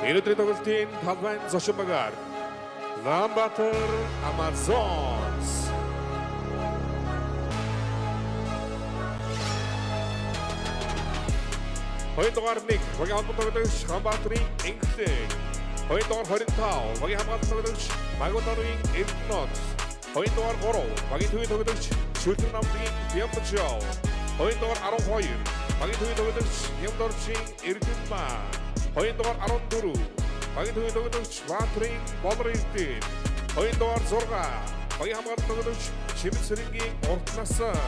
Өнөөдрийн тоглолтын талбайн зочноор Ламбатер Амазонс. Хоёрдугаар нэг багийн холбоотой тоглогч Ламбатерийн Инглээ. Хоёрдугаар 25 багийн хамгаалалт тоглогч Магонорын Эрдэнэт. Хоёрдугаар 3 багийн төвийн тоглогч Шүлтэн намын Бямбжоо. Хоёрдугаар 12 багийн төвийн тоглогч Ямдорчин Эрдэнэт. Хоёрдугаар 14 багийн төвийн тоглогч Баатрин Болрэлтэн. Хоёрдугаар 6 багийн хамгаалалт тоглогч Шимсэрэнгийн Ортнасан.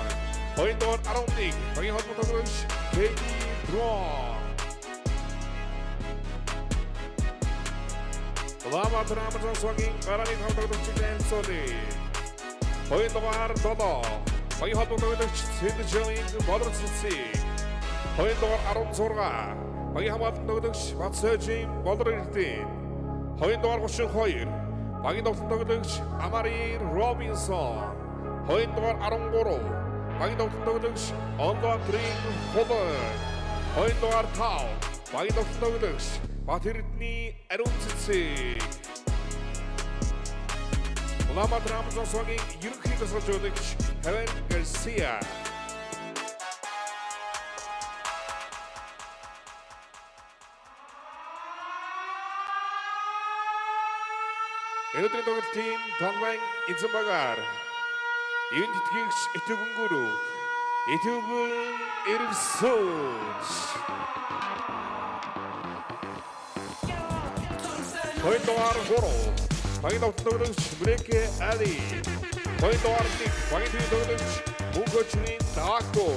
Хоёрдугаар 11 багийн холбоотой тоглогч Тэди Дрон. Ламбатер Амазонсгийн гарааны тоглогч Энсоли. Хоёрдугаар 7 багийн холбоотой тоглогч Сэдэжийн Болрэлтэн. Хоёрдугаар 16 багийн хамгаалалт тоглогч Батсэжийн Болрэлтэн. Хоёрдугаар 32 багийн тоглогч Амари Робинсон. Хоёрдугаар 13 багийн тоглогч Онлатрин Холберг. Хоёрдугаар 5 багийн тоглогч Батэрдний Аруунцэцэг. Ламбатер Амазонсгийн ерөнхий тасгалжуулагч Хавен Гарсия. Өнөөдрийн тоглолтын талбайн эзэн багаар энэ тэтгэгч Этүгэнгүрүү Этүгэн Эрвсүүч. Хоёрдугаар 3 багийн тоглогч Брэке Али. Хоёрдугаар 1 багийн төвийн тоглогч Мөнгөчрийн Дако.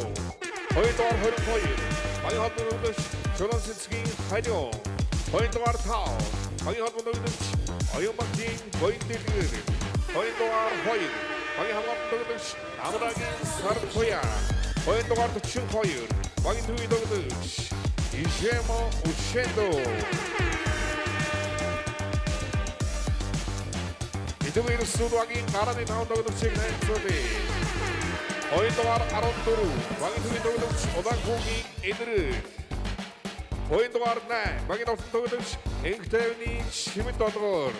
Хоёрдугаар 22 багийн холбоотой Чолонсцгийн Харио. Хоёрдугаар 5 багийн холбоотой Оюмбатын Бойдэлгэр. Хоёрдугаар 2 багийн хамгаалалт тоглогч Амрагийн Сартоя. Хоёрдугаар 42 багийн төвийн тоглогч Ижемо Учендо. Эдгээр сүдвагийн гарааны тоглогчийг найзуулъя. Хоёрдугаар 14 багийн төвийн тоглогч Улаанхуугийн Эдрэг. Хоёрдугаар 8 багийн тоглогч Энхтэвний Шимэт Долгор.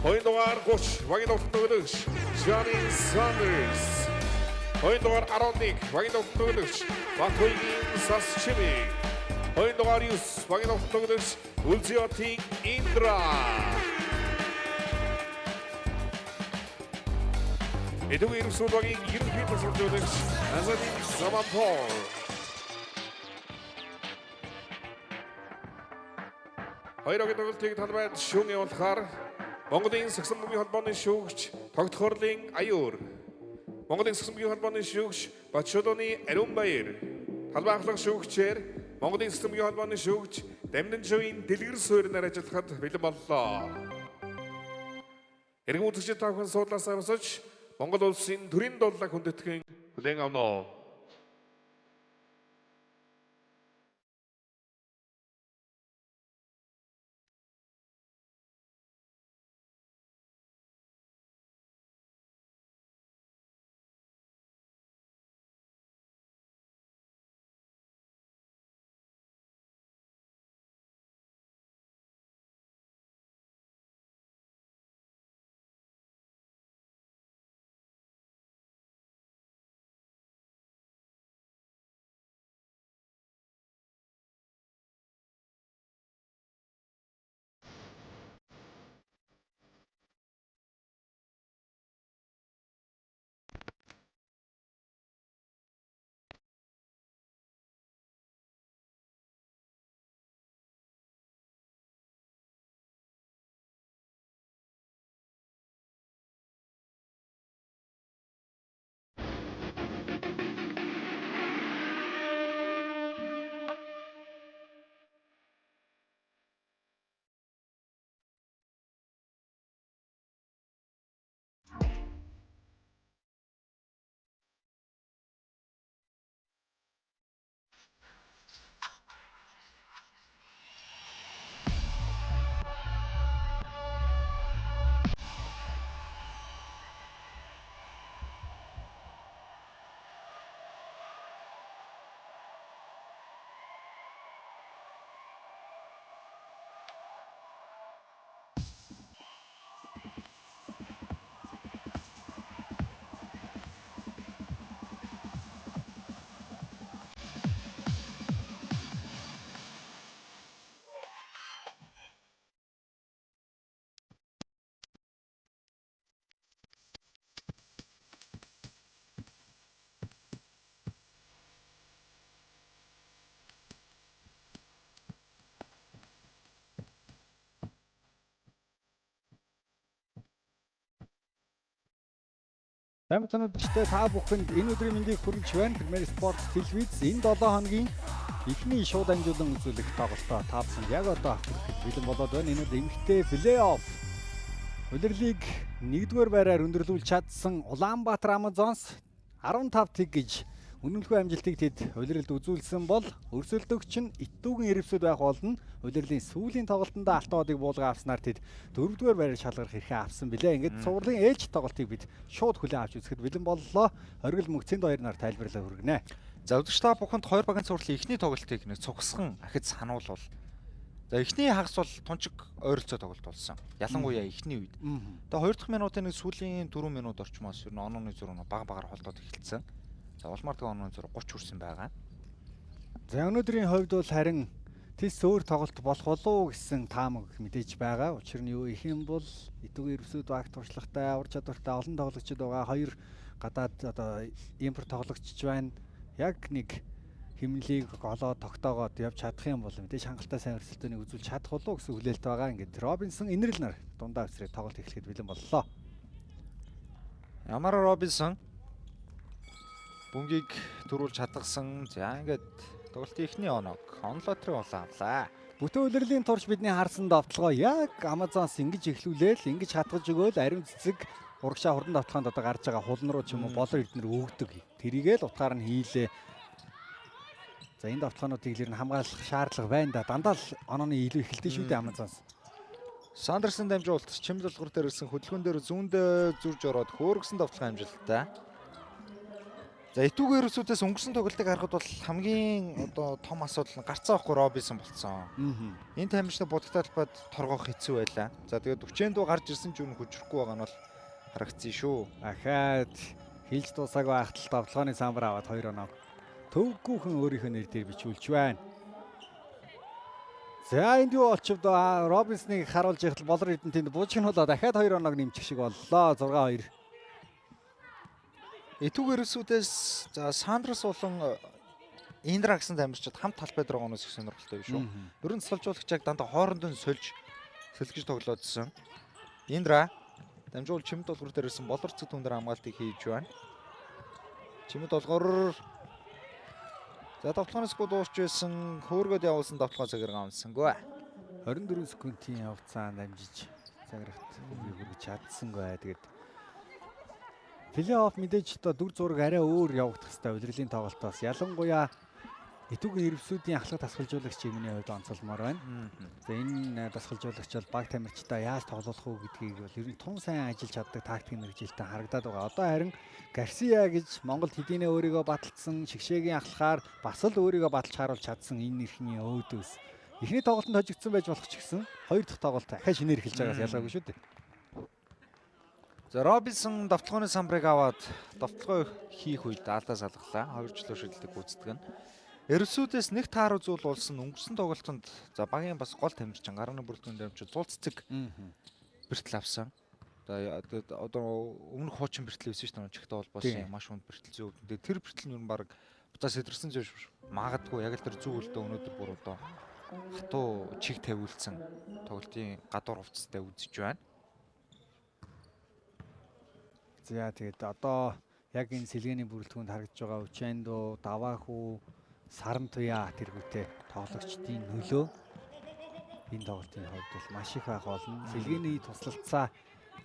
Хоёрдугаар 30 багийн тоглогч Johnny Sanders. Хоёрдугаар 11 багийн тоглогч Батхойгийн Сасчими. Хоёрдугаар 9 багийн тоглогч Улзиотын Индра. Эдгээр сүдвагийн ерөнхий тасгалжуулагч Азадин Саманпол. Хоёрын тоглолтыг талбайд шүүн явуулахаар Монголын сагсан бөмбөгийн холбооны шүүгч Тогтхорлын Аюур, Монголын сагсан бөмбөгийн холбооны шүүгч Бачолооны Ариунбаяр, талбай ахлах шүүгчээр Монголын сагсан бөмбөгийн холбооны шүүгч Дамнанжовын Дэлгэр суурьнаар ажиллахад бэлэн боллоо. Иргэн үзэгчид та бүхэн суудлаасаа босож Монгол улсын төрийн дуулааг хүндэтгэн хүлээн авна. Сайн мэцэнүүд биштэй та бүхэнд энэ өдрийн мэндийг хүргэж байна. Premier Sport телевиз энэ 7 хоногийн эхний шууд амжуулан үзүүлэх тоглолтоо та бүхэн яг одоо хүрэхэд бэлэн болоод байна. Энэ бол эмэгтэй плей-офф удирлыг 1-р байраар өндөрлүүлж чадсан Улаанбаатар Амазонс 15 тэг гэж үнэмлэхүй амжилтыг тэд улирлд үзүүлсэн бол өрсөлдөгч нь Итүүгийн Ирвсүүд байх болно. Улирлын сүүлийн тоглолтод алтуудыг буулга авснаар тэд 4-р байраар шалгарах эрхээ авсан билээ. Ингээд цувралын ээлж тоглолтыг бид шууд хүлээн авч үзэхэд бэлэн боллоо. Оргил мөгцөнд хоёр нар тайлбарлаа хүргэнэ. За өдөрч та бүхэнд хоёр багийн цувралын эхний тоглолтыг нэг цугсхан ахиж сануулвал. За эхний хагас бол тунчиг ойролцоо тоглолт болсон. Ялангуяа эхний үед. Тэгээ хоёр дахь минутын нэг сүүлийн 4 минут орчмоос ер нь онооны зураг бага багаар холдоод эхэлсэн. За улмаар тэгээ онооны зураг 30 хүрсэн байгаа. За өнөөдрийн хувьд бол харин тэс өөр тоглолт болох болов уу гэсэн таамаг мэдээж байгаа. Учир нь юу их юм бол Итүүгийн Ирвсүүд баг туршлагатай, ур чадвартай олон тоглогчид байгаа. Хоёр гадаад одоо импорт тоглогчч байна. Яг нэг химнэлийг голоод тогтоогоод явж чадах юм бол мэдээж хангалттай сайн өрсөлдөөнийг үзүүлж чадах болов уу гэсэн хүлээлт байгаа. Ингээд Робинсон инэрл нар дундаа өсрээд тоглолт эхлэхэд бэлэн боллоо. Ямар Робинсон бөмбөгийг төрүүлж чадгсан. За ингээд тоглолтын эхний оног онлотрын улаан авлаа. Бүтэн улирлын турш бидний харсан давталгаа яг Амазонс ингэж эхлүүлээл, ингэж хатгаж өгөөл ариун цэцэг урагшаа хурдан давталгаанд одоо гарч байгаа хулн руу ч юм уу болор эднэр өгдөг. Тэрийгээл утгаар нь хийлээ. За энэ давталгаануудыг л хамгаалах шаардлага байна да. Дандаа л онооны илүү эхэлдэг шүү дээ Амазонс. Сандерсон дамжуулалт чимэл болгор дээр ирсэн хөдөлгөөн дээр зүүндээ зурж ороод хөөргсөн давталгаа амжилттай. За Итүүгийн Ирвсүүдээс өнгөрсөн тоглолтыг харахад бол хамгийн одоо том асуудал нь гарцаа авахгүй Робинсон болцсон. Энэ тамирчны будагтай талбайд торгоох хэцүү байлаа. За тэгээд 40-нд гарч ирсэн ч юу хөжрөхгүй байгаа нь бол харагдсан шүү. Ахаад хилж дуусаагүй ахтал давталгааны самбар аваад 2 оноо төвгүйхэн өөрийнхөө нэр дээр бичүүлж байна. За энд юу болчихв доо Робинсныг харуулж ихтэл болор эдэн тэнд буужигнуулаа дахиад 2 оноог нэмчих шиг боллоо. 6-2. Итүүгийн Ирвсүүдээс за Сандрас болон Индра гэсэн тамирчид хамт талбайд байгаа оноос их сонирхолтой биш үү? Ер нь салжуулагч яг дандаа хоорондоо сөлгөж тоглоодсон. Индра дамжуул чимэд долгор дээр ирсэн болор цэг түн дээр хамгаалтыг хийж байна. Чимэд долгор за давталгааны секунд дуусч байсан хөөргөд явуулсан давталгаа цагаар гамсангүй. 24 секундын хугацаанд амжиж цагаарт үгийг хүргэж чадсангүй. Тэгээд плей-офф мэдээж одоо дүр зураг арай өөр явагдах хэвээр улирлын тоглолтоос ялангуяа Итүүгийн Ирвсүүдийн ахлах дасгалжуулагч юмны хувьд онцолмоор байна. За энэ дасгалжуулагч бол баг тамирчтай яаж тоглох уу гэдгийг бол ер нь тун сайн ажиллаж чаддаг тактикийн мэргэжилтэд харагдаад байгаа. Одоо харин Гарсиа гэж Монголд хэдийнэ өөрийгөө баталсан шигшээгийн ахлахаар бас л өөрийгөө баталж харуулж чадсан энэ нэрхний өөдөөс эхний тоглолтод хожигдсон байж болох ч гэсэн хоёр дахь тоглолт ахаа шинээр эхэлж байгаас ялгаагүй шүү дээ. За Робинсон давталгааны самбарыг аваад давталгаа хийх үед алдаа салгалаа. Хоёрчлоо шилдэг гүйцэтгэв. Ирвсүүдээс нэг таар үзүүл болсон өнгөрсөн тоглолтод за багийн бас гол тамирчин гарааны бүрэлдэхүүн дамжиж зул цэцэг бэртэл авсан. За одоо өмнөх хуучин бэртэл байсан шүү дээ. Чихтэй холбоосон маш хүнд бэртэл зөө. Тэр бэртэл нь ер нь баг буцаа сэтэрсэн зүйл магадгүй яг л тэр зүү хөлдөө өнөөдөр бүр одоо хатуу чиг тавиулсан тоглолтын гадуур хувцастай үзэж байна. За тэгээд одоо яг энэ сэлгээний бүрэлдэхүүнд харагдж байгаа Учендо, Давааху, Сарамтуя тэргүүтэй тоглогчдын нөлөө энэ тоглолтын хувьд бол маш их байх болно. Сэлгээний туслалцаа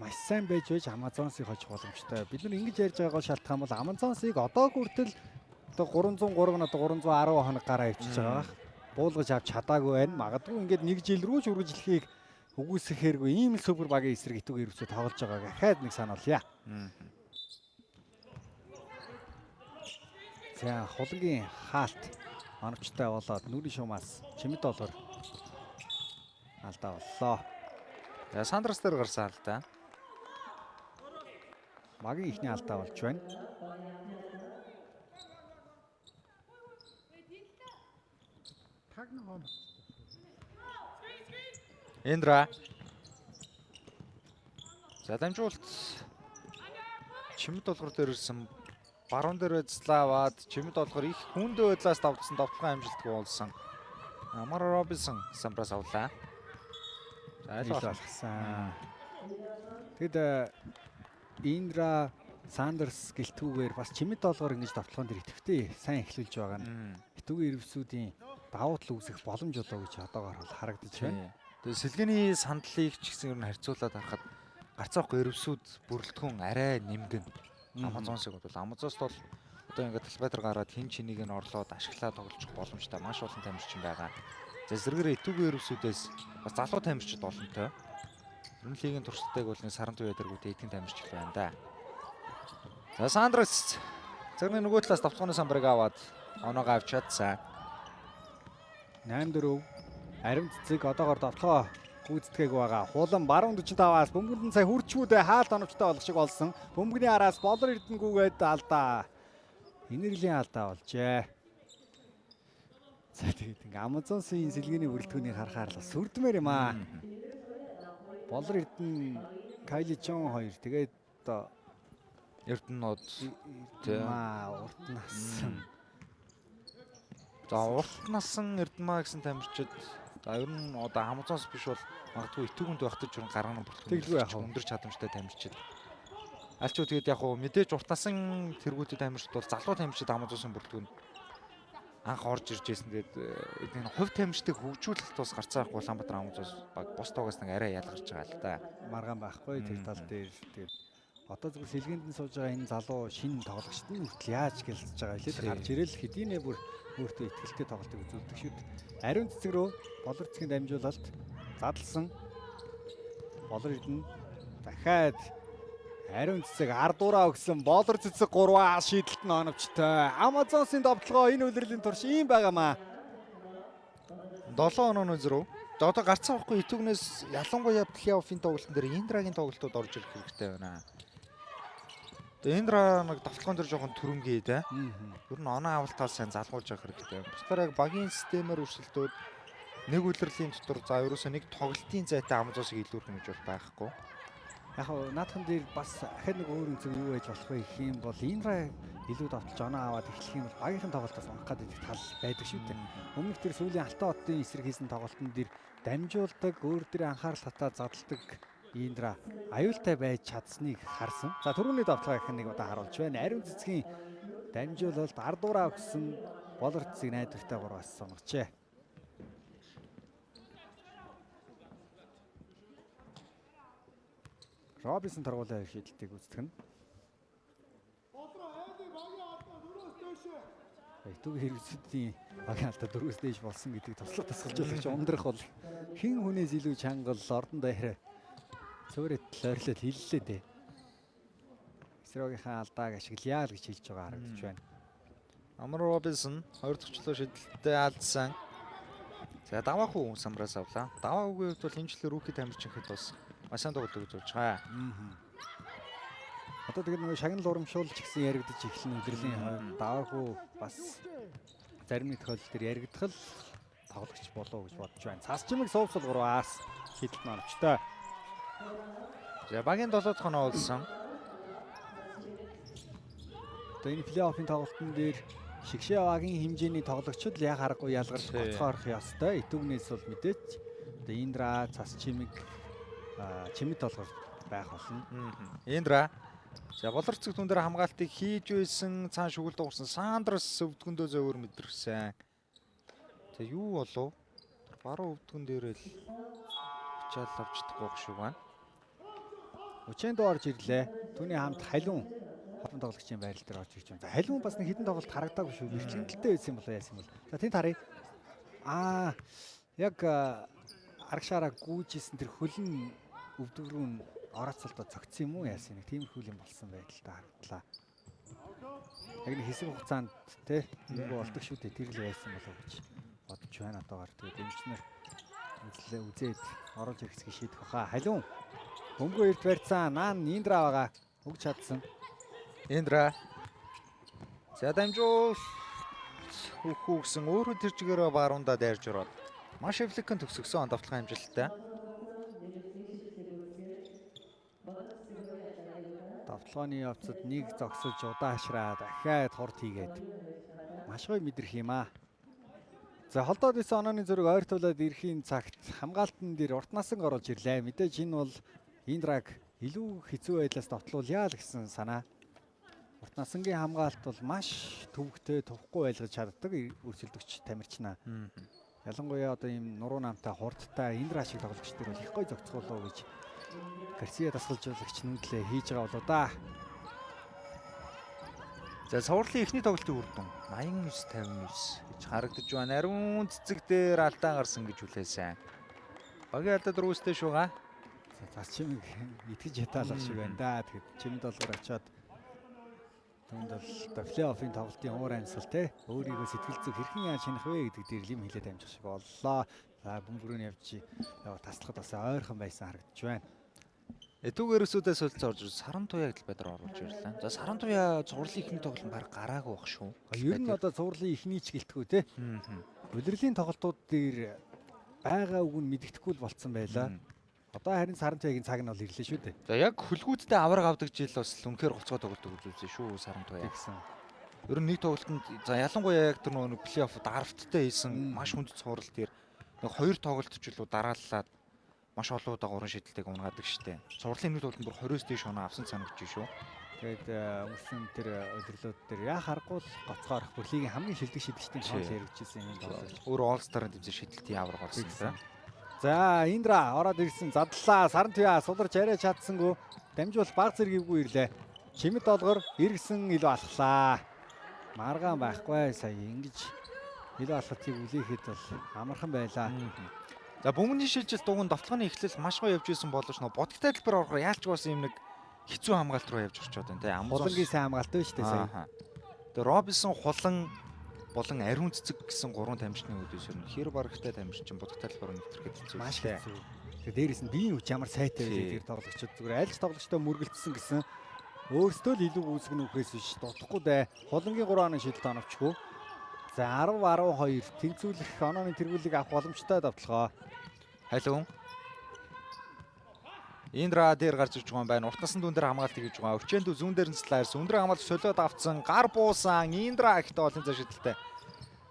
маш сайн байж Амазонсыг хожих боломжтой. Бид нар ингэж ярьж байгаа шалтгаан бол Амазонсыг одоо хүртэл одоо 303 одоо 310 хоног гараа ивчиж байгаа. Буулгаж авч чадаагүй байна. Магадгүй ингээд нэг жил рүү ч үргэлжлэхийг үгүйсэхээргүй ийм л супер багийн эсрэг Итүүгийн Ирвсүүд тоглож байгааг ахаад нэг сануулъя. За хулгийн хаалт оновчтой болоод нүрийн шуумаас чимэд долгор алдаа боллоо. За Сандрас дээр гарсан алдаа. Магийн ихний алдаа болж байна. Индра. За дамжуулалт чимэд долгор дээр ирсэн баруун дээр байцлаа аваад чимэд долгор их хүндэ байдлаас давтсан давталгаа амжилтгүй болсон. Амар Робинсон самбраас авлаа. За алсан. Тэгэд Индра Сандерс гэлтгүүгээр бас чимэд долгоор ингэж давталгаан дээр идэвхтэй сайн эхлүүлж байгаа нь битүүгийн ирвсүүдийн давуу тал үүсэх боломж болоо гэж одоогоор бол харагдаж байна. Тэгээ сэлгээний сандлыг ч гэсэн ер нь харьцуулаад харахад гарцаахгүй ирвсүүд бүрэлдэхүүн арай нэмгэн. Амазонсыг бол Амазост бол одоо ингээд талбайтар гараад хин чинийг нь орлоод ашиглаад тоглож боломжтой маш олон тамирчин байгаа. За зэрэгэр итүүгийн ирвсүүдээс бас залуу тамирчид олонтой. Ер нь лигийн туршлагатайг бол нэг саран туяа дэргүүтэй эдгээр тамирчид байна да. За Сандрес зэрний нөгөө талаас давталгааны самбарыг аваад оноогоо авч чадсан. 8-4 ариун цэцэг одоогоор давталгаа гүйцэтгээг байгаа. Хулан баруун 45-аас бөмбөгдөн сая хүрчүүдээ хаалт оновчтой болох шиг болсон. Бөмбөгний араас болор эрдэнгүүгээд алдаа. Энерлийн алдаа болжээ. За тэгээд ингээ Амазонсын сэлгээний бүрэлдэхүүнийг харахаар л сүрдмээр юм аа. Болор эрдэн Кайли Чон 2 тэгээд одоо Эрдэнэуд урт насан. За урт насан Эрдэнмаа гэсэн тамирчид за ер нь одоо Амазонс биш бол магадгүй итүүгэнд байхдаа ч гарганы бүрэлдэхүүн өндөр чадамжтай тамирчид. Аль ч тэгээд яг хуу мэдээж урт насан тэргүүтээ тамирчид бол залуу тамирчид Амазонсын бүрэлдэхүүнд анх орж ирж байсан. Тэгээд энэ хувь тамирчдыг хөгжүүлэлт бас гарцаа авахгүй Улаанбаатар Амазонс баг бос тоогоос нэг арай ялгарч байгаа л да. Маргаан байхгүй тэр тал дээр тэгээд одоо зөвхөн сэлгээнд нь сууж байгаа энэ залуу шинэ тоглогчд нь хүртэл яаж гэлцэж байгаа хэлээд гарч ирэл хэдийнэ бүр өөртөө ихтэй тоглолтыг үзүүлдэг шүү дээ. Ариун цэцэг рүү болор цэцгийн дамжуулалт задлсан. Болор эрдэнэ дахиад ариун цэцэг ардуураа өгсөн болор цэцэг 3-аа шийдэлт нь оновчтой. Амазонсын довтлогоо энэ үлрэлийн турш ийм байгаамаа. 7 онооны зөрүү. Одоо гарцаа авахгүй итүүгнээс ялангуяа плей-оффын тоглолтын дээр Индрагийн тоглолтууд орж ирэх хэрэгтэй байна. Тэгээ Индра нэг давталгаан дээр жоохон түрэнгээ дээ. Ер нь оноо авалтаа сайн залгуулж явах хэрэгтэй. Бусдаар яг багийн системээр өрсөлдөөд нэг үлрэлийн дотор за ерөөсөө нэг тоглолтын зайтай Амазонсыг илүүрх юм гэж бол байхгүй. Яг наадхан дээр бас ахад нэг өөр үнцэг юу байж болох вэ гэх юм бол Индра илүү давталж оноо аваад эхлэх юм бол багийнхан тоглолтоос унах гэдэг тал байдаг шүү дээ. Өмнөх тэр сүүлийн Алтан хотын эсрэг хийсэн тоглолтын дээр дамжуулдаг, өөр дээрээ анхаарал татаад задлагдаг Индра аюултай байж чадсныг харсан. За түрүүний давталгаа их нэг удаа харуулж байна. Ариун цэцгийн дамжуулалт ардуураа өгсөн болор цэцэг найдвартай 3-аас сонгочээ. Робинсон торгуулаа шийдэлтийг үздэг нь. Итүүгийн хэрэгцээний багийн алдаа 4-өөс дээш болсон гэдэг тослог тасгалжуулагч ундрах бол хэн хүнээс илүү чангал ордон дээр цөөрөд лойрлол хиллээ дээ. Эсрогийнхаа алдааг ашиглая л гэж хэлж байгаа харагдаж байна. Амар Робинсон 2 дахь жилийн шийдэлтэд алдсан. За даваа хүү самраас авлаа. Даваа хүүгийн хувьд бол энэ жилийн рүүки тамирчинхэд бас маш сайн тоглолт үзүүлж байгаа. Одоо тэгээд нөгөө шагнал урамшуулж гисэн яригдаж эхлэн өдрлийн хойно даваа хүү бас зарим нэг тохиолдол төр яригдах л тоглогч болов гэж бодож байна. Цас чимэг суувсал 3-аас шийдэлт нь оновчтой. За багийн 7 дахь оноо олсон. Одоо энэ плей-оффын тоглолтын дээр шигшээ багийн хэмжээний тоглогчид яг харахгүй ялгарч гоцоорох ёстой. Итүүгнээс бол мэдээч одоо Индра, цас чимэг чимэд толгор байх болно. Индра. За болор цэг түн дээр хамгаалтыг хийж байсан, цаан шүгэл дуурсан Сандрес өвдгөндөө зөөр мэдэрсэн. За юу болов? Баруун өвдгөн дээр л чаал авчдаггүй шүү байна. Учэнд орж ирлээ. Түүний хамт халиун хаван тоглогчийн байрал дээр орж ирж байна. За халиун бас нэг хідэн тоглолт харагдаагүй шүү. Мэрчилдэлтэй байсан юм болоо яасан юм бол. За тэнд харъя. Яг аргашаараа гүйжсэн тэр хөлн өвдөг рүү орооцолдоо цогцсон юм уу яасан нэг тиймэрхүү юм болсон байдалтай харагдлаа. Яг нэг хэсэг хугацаанд те нэг болдог шүү дээ. Тэр л байсан болов гэж бодож байна одоогоор. Тэгээд эмчнэр үзээд оруулж ирэхсгийг шийдэх баха. Халиун бөмбөгөө эрт барьцсан. Наан Индра байгаа. Өгч чадсан. Индра. За дамжуул хүү гэсэн өөрөө тэр чигээрээ баруунда дайрж ороод маш эвлэгэн төгсгсөн давталгаа амжилттай. Давталгааны явцад нэг зогсож удаашраа дахиад хурд хийгээд маш гоё мэдрэх юм аа. За холдоод исэн онооны зураг ойртуулаад ирэхийн цагт хамгаалтан дээр урт насан оруулж ирлээ. Мэдээж энэ бол Индраг илүү хэцүү байдлаас довтлуулъя л гэсэн санаа Урт насангийн хамгаалалт бол маш төвөгтэй, тухгүй байлгаж чаддаг өрсөлдөгч Тамирчнаа. Ялангуяа одоо ийм нуруу намтай, хурдтай, Индра шиг тоглогч төр бол их гой зохицуулаа гэж Гарсиа дасгалжуулагч нүдлээ хийж байгаа болоо да. За цувралын эхний тоглолтын үр дүн 89-59 гэж харагдаж байна. Ариун цэцэг дээр алдаа гарсан гэж хүлээсэн. Багийн алдаа дөрөвстэй шугаа. За чимэг итгэж ятаалах шиг байна да. Тэгэхээр чимэд долгоор очиод түүнд бол плей-оффын тоглолтын уур амьсгал те өөрийгөө сэтгэл зүйн хэрхэн яаж шинэх вэ гэдэг дээр юм хэлээд амжих шиг боллоо. За бөмбөрөөр явж таслахад бас ойрхон байсан харагдаж байна. Түүгээрсүүдээс солилцоо орж Саран Туяа гэдэл бадар оруулж ирлээ. За Саран Туяа цувралын ихний тоглолт баг гараагүй бах шүү. Ер нь одоо цувралын ихний ч гэлтгүй те. Улирлын тоглолтууд дээр байгаа үг нь мэддэхгүй л болцсон байлаа. Одоо харин Саран Туяагийн цаг нь бол ирлээ шүү дээ. За яг хөлгүүдтэй авраг авдаг жил бас үнэхээр гоцгой тоглолт үзүүлсэн шүү Саран Туяа. Тэгсэн. Ер нь нэг тоглолтод за ялангуяа яг тэр нэг плей-офф даравттай хийсэн маш хүнд цуврал дээр нэг хоёр тоглолтчлуу дарааллаад маш олон удаа 3 шидэлтэйг унгаадаг штэ. Цувралын нэг тоглолтод бүр 20-с дээш оноо авсан санагдаж шүү. Тэгээд өнгөрсөн тэр өдөрлөд дээр яа харахгүй л гоцгоорох бүр лигийн хамгийн шилдэг шидэгчдийн тоол хэрэгжижсэн юм тоглож. Өөр All-Star-ын тэмцээн шидэлтийн авраг олсон. За Индра ороод ирсэн задлаа. Саран Туяа суларч арай чадсангүй. Дамжуул баг зэргийггүй ирлээ. Чимэд долгор иргсэн илүү алхлаа. Маргаан байхгүй сая ингэж илүү алхалтыг үлээхэд бол амархан байлаа. За бөмбөний шилжилт дугуйн давталгааны эхлэл маш гоё явж исэн боловч нөө бодгтой хэлбэр орохоор яалч бас юм нэг хэцүү хамгаалт руу явж орчод байна те. Амбулангийн сайн хамгаалт байна шүү дээ сая. Тэгээ Робинсон хулан болон ариун цэцэг гэсэн 3 тамирчны үүдээс өрнө. Хэр барагтай тамирчин бодгтой хэлбэр нэвтрэхэд хэцүү маш хэцүү. Тэгээ дээрэс нь биеийн хүч ямар сайтай вэ тэр тоглогчид зүгээр аль ч тоглогчтой мөргөлдсөн гэсэн өөрсдөө л илүү үүсгэн үхээс биш дутхгүй дээ. Хулангийн 3 оны шидэлт оновчгүй. За 10-12 тэнцвүүлэх онооны тэргүүлийг авах боломжтой давталгаа. Халуун. Индра дээр гарч ирж байгаа юм байна. Урт насны дүн дээр хамгаалт хийж байгаа. Өвчөөнд зүүн дээр нь слайерс. Өндөр хамгаалт солиод авцсан. Гар буусан. Индра ихтэй олон цаа шидэлтэй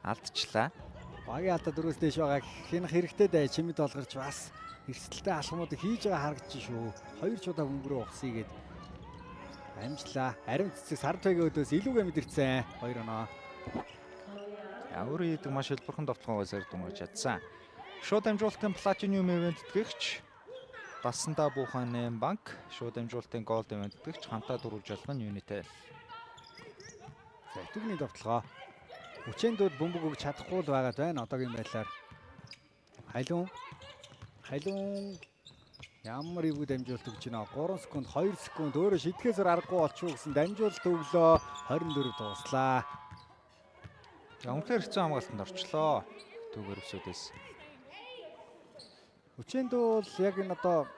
алдчихлаа. Багийн алдаа дөрөөс дэш байгаа хинх хэрэгтэй дээ. Чимэд олгорч бас эрсдэлтэй алхмуудыг хийж байгаа харагдаж шүү. 2 чудаа өнгөрөө ухсыгээд амжлаа. Ариун цэцэг Саран Туяагийн өдөөс илүүгээ мэдэрсэн. 2 оноо. Өөр идэг маш хэлбэрхэн давталгаа байсаар дунгаж чадсан. Шууд дамжуулалтын платинум ивент тэтгэгч Бассандаа буухан 8 банк, шууд дамжуулалтын голд ивент тэтгэгч хамтаа дөрвж ялган Unitel. За түүний давталгаа. Хүчээндүүд бөмбөг өгч чадахгүй л байгаад байна. Одоогийн байдлаар. Халуун ямар ивгүй дамжуулалт өгч байна. 3 секунд, 2 секунд өөрөө шидэхээс аргагүй болчихоо гэсэн дамжуулалт өглөө 24 дууслаа. За үнэхээр хэцүү хамгаалтанд орчлоо. Түүгээр өсөөдөөс. Хүчээнд бол яг энэ одоо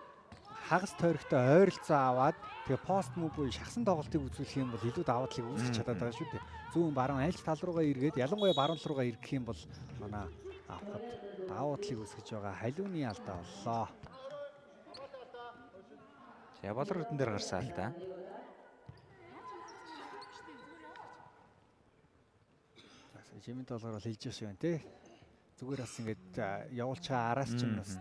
хагас тойрогтой ойролцоо аваад тэгээ пост мөв буюу шахсан тоглолтыг үзүүлэх юм бол илүү даваа талыг үүсгэж чадаад байгаа шүү дээ. Зүүн баруун аль тал руугаа эргээд ялангуяа баруун руугаа эргэх юм бол манай авахд даваа талыг үүсгэж байгаа халууны алдаа боллоо. Явалар өрдөн дээр гарсаа л да. Жимэд долгоор хэлж байгаа шиг байна те. Зүгээр бас ингэж явуулчаа араас ч юм бас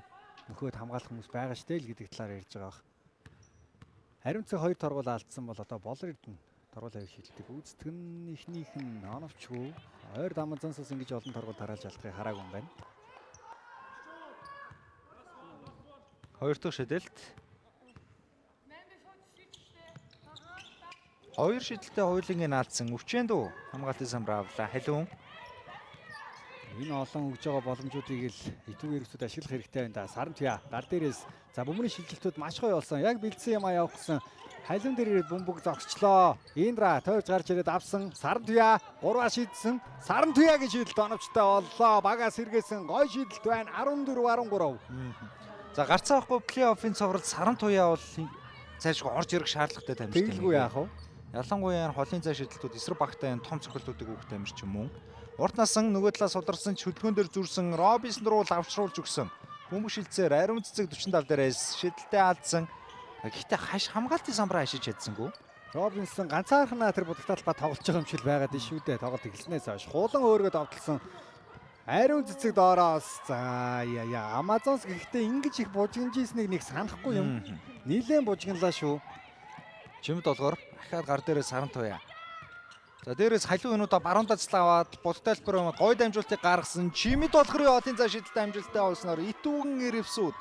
нөхөд хамгаалах хүмүүс байгаа штэ л гэдэг талаар ярьж байгаа. Ариун цэг 2 торгуул алдсан бол одоо болор эрдэнэ торгуул авих шийдэлтийг гүйцэтгэгнийх нь оновчгүй. Ойр дамжансаас ингэж олон торгуул тарааж алдахыг хараагүй юм байна. 2 дахь шидэлт. 2 шидэлтэй хоёулынгийн наадсан өвчөөнд хамгаалтын самбар авлаа. Халуун. Энэ олон өгж байгаа боломжуудыг л итүүгээр өсөд ашиглах хэрэгтэй байна да. Саран Туяа гар дээрээс за бөмбөрийн шилжилтүүд маш гоё болсон. Яг бэлдсэн юм а явах гэсэн. Халуун дээр ирээд бөмбөг зогсчлоо. Индра тойрж гарч ирээд авсан. Саран Туяа 3-аа шийдсэн. Саран Туяагийн шийдэлт оновчтой боллоо. Багаас сэргээсэн гоё шийдэлт байна. 14-13. За гарцаа авахгүй плей-оффын цоврал Саран Туяа бол цаашгүй орж ирэх шаардлагатай тамирчин. Тэгэлгүй яах вэ? Ялангуяа холын цай шидэлтүүд эсрэг багтай том цохилтуудыг өгөх тамирчин мөн. Урт насан нөгөө талаас ударсан ч хөдөлгөөн дээр зүрсэн Робинсон руу лавчруулж өгсөн. Бөмбөг шилцээр ариун цэцэг 47 дээрээс шидэлтэй алдсан. Гэхдээ хамгаалтын самбараа ашиж чадсангүй. Робинсон ганцаархнаа тэр будагтаал ба тоглож байгаа юм шиг байгаад ин шүү дээ. Тоглолт эхэлснээс хойш хулан өөргөө давталсан. Ариун цэцэг доороос за яа Амазонс гэхдээ ингэж их бужигнжиснийг нэг санахгүй юм. Нилээн бужигнлаа шүү. Чимд долгоор ахаад гар дээрээ Саран Туяа За дээрээс халиу өнөдөө баруун дацлаа аваад Бодтайлбар гой дамжуултыг гаргасан. Чимэд болохоор одын цаа шидэлтэй амжилттай олсноор итүүгэн Эрвсүүд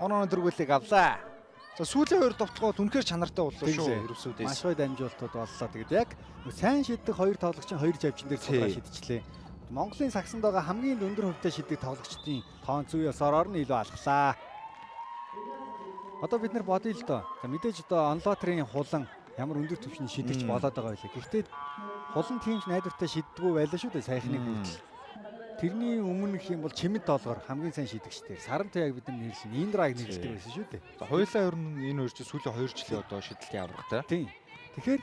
онооны дөрвөлийг авлаа. За сүүлийн хоёр товтлогоо үнэхээр чанартай боллоо шүү Эрвсүүдээс. Маш гоё дамжуултууд боллоо. Тэгээд яг сайн шиддэг хоёр тоглогчийн хоёр жавчин дээр цуглаа шидчихлээ. Монголын сагсанд байгаа хамгийн өндөр хувьтай шиддэг тоглогчдын тоон зүй ёсоор нь илүү алхлаа. Одоо бид нар бодъё л доо. За мэдээж одоо онлотрийн хулан ямар өндөр түвшний шидэгч болоод байгаа байлаа. Гэхдээ хулан тимч найдвартай шиддэггүй байлаа шүү дээ саяхны хүртэл. Тэрний өмнө гэх юм бол Чимэд доолгоор хамгийн сайн шидэгчтэй. Сарантай яг бид нар нэрлэн Индраг нэрлэдэг байсан шүү дээ. За хоёулаа ер нь энэ хоёр чинь сүүлийн 2 жилийн одоо шидэлтийн аврагтай. Тийм. Тэгэхээр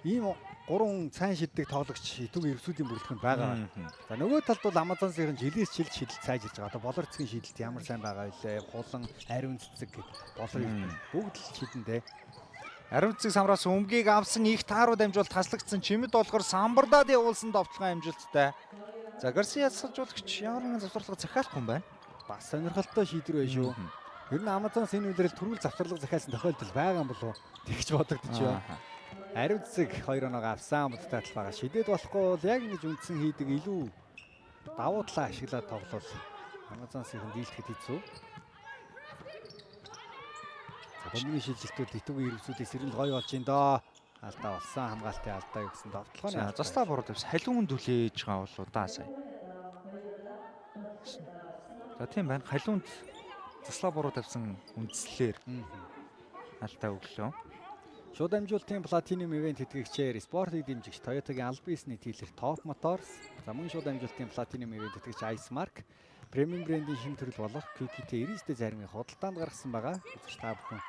ийм гурван сайн шиддэг тоглогч итүүг Эрвсүүдийн бүрэлдэхүүнд байгаа. За нөгөө талд бол Амазонсын жилээс жилд шидэлт сайжирж байгаа. Одоо болорцгийн шидэлт ямар сайн байгаа вэ? Хулан, ариун цэцэг гэд болор бүгд л шидэндээ. Ариун цэцэг самраас өмгийг авсан их тааруу дамжуулалт таслагдсан. Чимэд болохоор самбардаад явуулсан довтлогын амжилттай. За Гарсиа салжуулагч ямар нэгэн завсралга захиалахгүй юм байна. Бас сонирхолтой шийдвэр байна шүү. Ер нь Амазонс энэ үеэрэл төрүүл завсралга захиалсан тохиолдол байгаа юм болов уу? Тэгж бодогдож байна. Ариун цэцэг 2 оноо авсан бодтой адил байгаа. Шидэд болохгүй бол яг ингэж үндсэн хийдэг илүү давуу талаа ашиглаад тоглол Амазонсын дийлдэхэд хэцүү. За бомбны шилжилтүүд итүүгийн Эрвсүүдээс ирэн гоё болж байна доо. Алдаа болсон хамгаалтын алдаа юу гэсэн довтлооны Заслаа буруу тавьсан. Халиун дүлээж байгаа болоо да сая. За тийм байна. Халиунд заслаа буруу тавьсан үндслэлээр алдаа өглөө. Шууд амжуулалтын платинум ивент тэтгэгчээр спортыг дэмжигч Toyota-гийн албан ёсны дилер Top Motors, за мөн шууд амжуулалтын платинум ивент тэтгэгч Ice Mark, премиум брендийн шинэ төрөл болох QT 99-тэй зармыг худалдаанд гаргасан байгаа. Үзэгч та бүхэн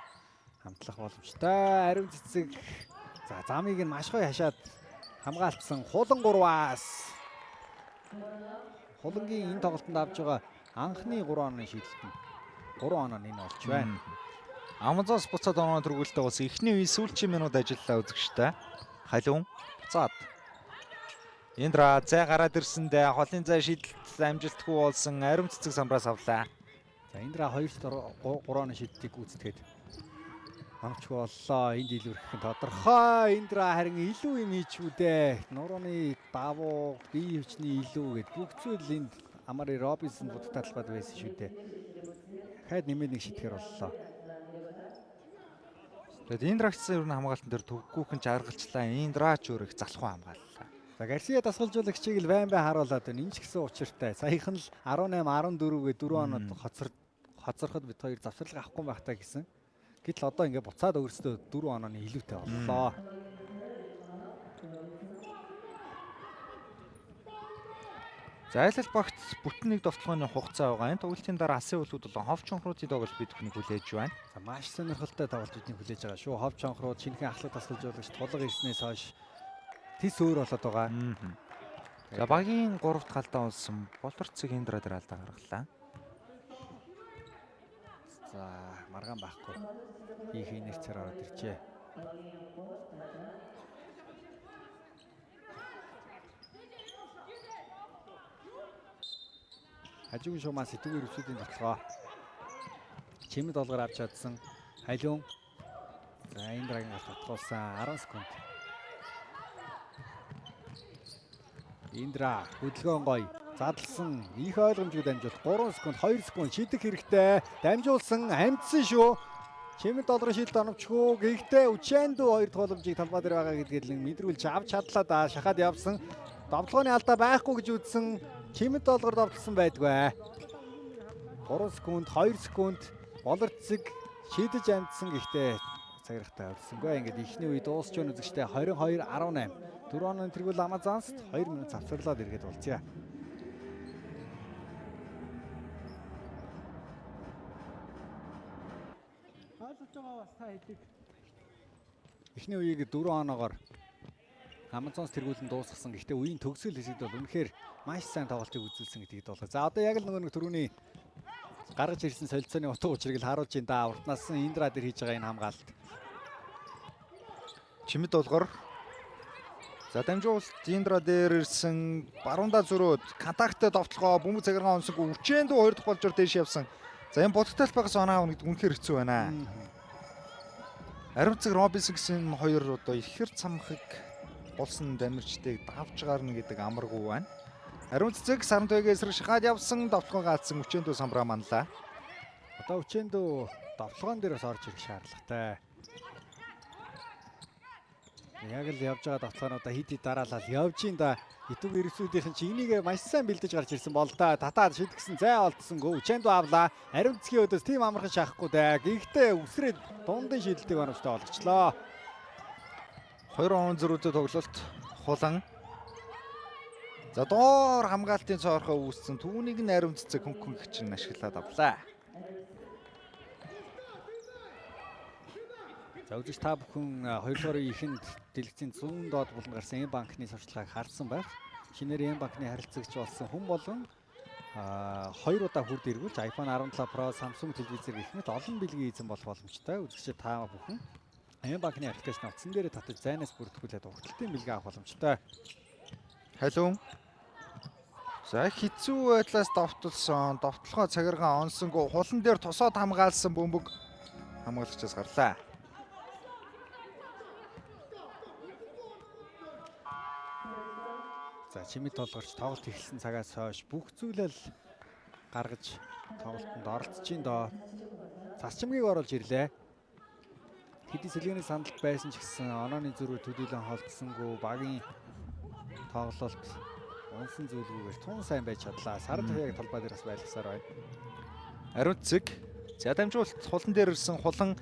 хамтлах боломжтой. Ариун цэцэг за замыг нь маш гоё хашаад хамгаалтсан хулан 3-аас. Хулангийн энэ тоглолтод авж байгаа анхны 3 онооны шийдэлт нь 3 оноо энэ болж байна. Амазонс буцаад оноо төргүүлтэй бас эхний үе сүүлчийн минут ажиллалаа үзэгчтэй. Халиун буцаад. Индра зай гараад ирсэндээ холын зай шийдэлт амжилтгүй болсон ариун цэцэг самбраас авлаа. За Индра 2-3 оноо шийдтийг гүйцэтгээд амчгүй боллоо. Энд илүүрэх нь тодорхой. Индра харин илүү юм хийчүүдээ. Нурууны давуу, бие хүчний илүү гэд бүх зүйл энд Амари Робинсон будтай талбайд байсан шүү дээ. Дахиад нэмээд нэг шитгэр боллоо. Тэгээд Индрагцсан ер нь хамгаалтан дээр төвгүүхэн жаргалчлаа. Индрач өөрөг залхуу хамгааллаа. За Гарсиа дасгалжуулагчийг л байн харуулад байна. Энэ ч гэсэн учиртай. Саяхан л 18 14-гээ 4 оноод хоцороход бид хоёр завсарлага авахгүй байх таа гэсэн. Гэтэл одоо ингээд буцаад өөрсдөө 4 онооны илүүтэй боллоо. За айлал багт бүтэн нэг довтлооны хугацаа байгаа. Энэ тоглолтын дараа асын үлүүд болон хов чонхруудын тоглолт бид бүхнийг хүлээж байна. За маш сонирхолтой тоглолт бидний хүлээж байгаа шүү. Хов чонхрууд шинэхэн ахлах дасгалжуулагч тулга ирснээс хойш тис өөр болоод байгаа. За багийн 3-т галдаа болсон болорцыг Индра дээр алдаа гаргалаа. За маргаан байхгүй. Их инерцээр ороод иржээ. Хажуугийн шуумаас итүүгийн Эрвсүүдийн тоглоо. Чимэд долгоор авч чадсан. Халиун. За Индрагийн алт татгуулсан 10 секунд. Индра хөдөлгөөн гоё. Задлсан. Их ойлгомжгүй дамжуулт 3 секунд, 2 секунд шидэх хэрэгтэй. Дамжуулсан, амжсан шүү. Чимэд долгорын шилд оновчгүй. Гэхдээ Ученду 2 дахь боломжийг талбай дээр байгаа гэдгийг л мэдрүүлж авч чадлаа да. Шахаад явсан. Довтлооны алдаа байхгүй гэж үзсэн. Чимэд долгор довтлсон байдгүй. 3 секунд, 2 секунд болорцыг шийдэж амжсан гэхдээ цагирахтай өрсөнгүй. Ингээд ихний үе дуусч өгнө үзэгчтэй 22-18. 4 онооны тэргүүл Амазонст 2 минут завсарлаад иргэд болцъя. Хаалж байгаа бас та хэдэг. Ихний үеийг 4 оноогоор Амазонс тэргүүлэн дуусгасан. Гэхдээ үеийн төгсгөл хэсэгт бол үнэхээр маш сайн тоглолтыг үзүүлсэн гэдгийг болоо. За одоо яг л нэг түрүүний гаргаж ирсэн солилцооны утга учирыг л харуулж ин да. Уртнаас Индра дээр хийж байгаа энэ хамгаалалт. Чимэд долгор. За дамжуулалт Индра дээр ирсэн баруунда зөрөөд контакттай довтлогоо бөмбөг цагиргаан онсонгүй Ученду 2 дахь болжор дээш явсан. За энэ бодогтой талбайгаас оноо авах гэдэг үнэхээр хэцүү байна. Ариун цэцэг Робинсон гэсэн хоёр одоо ихэр цамхаг болсон дамирчдыг давж гарна гэдэг амаргүй байна. Ариун цэцэг Сарантайгийн эсрэг шахаад явсан давталгаа гаалцсан Үчээндүү самбраа манлаа. Одоо Үчээндүү давталгаан дээрээс орж ирэх шаардлагатай. Яг л явж байгаа давталгаануудаа хид дараалал явж ин да. Итүг ирсүүдийнхэн чи энийг маш сайн бэлдэж гарч ирсэн бол да. Татаад шидгсэн зай олдсонгүй. Үчээндүү авлаа. Ариун цэцгийн өдөөс тийм амархан шахахгүй дээ. Гэхдээ үсрээд дундын шийдэлтийг оновчтой олгочлоо. 2 он зөрүүтэй тоглолт хулан. За доор хамгаалтын цоорхоо үүссэн түүнийг нь ариун цэцэг хөнгөнгч нь ашиглаад авлаа. За үзэгч та бүхэн 2 дугаар ихэнд дэлгэцийн 100 доод булан гарсан энэ банкны сурчлагыг харсан байх. Шинээр энэ банкны харилцагч болсон хүн болгон 2 удаа хүрд эргүүлж iPhone 17 Pro, Samsung телевизээр гэх мэт олон бэлгийн эзэн болох боломжтой. Үзэгч та бүхэн энэ банкны аппликейшн утсан дээр татаж зайнаас бүртгүүлээд урталтын бэлгээ авах боломжтой. Халуун. За хэцүү байдлаас давталсан, давталгаа цагиргаан онсонгүй хулан дээр тусаад хамгаалсан бөмбөг хамгаалагчаас гарлаа. За чимэд толгорч тоглолт эхэлсэн цагаас хойш бүх зүйлэл гаргаж тоглолтод оролцож ин доо. Засчмгийг оруулж ирлээ. Хэдий сэлгээний сандалт байсан ч гэсэн онооны зөрүү төдийлөн холдсонгүй багийн тоглолт унсан зүйлгүйгээр тун сайн байж чадлаа. Сарантайг талбай дээрээс байлгасаар байна. Ариун цэцэг. За дамжуулалт хулан дээр ирсэн хулан.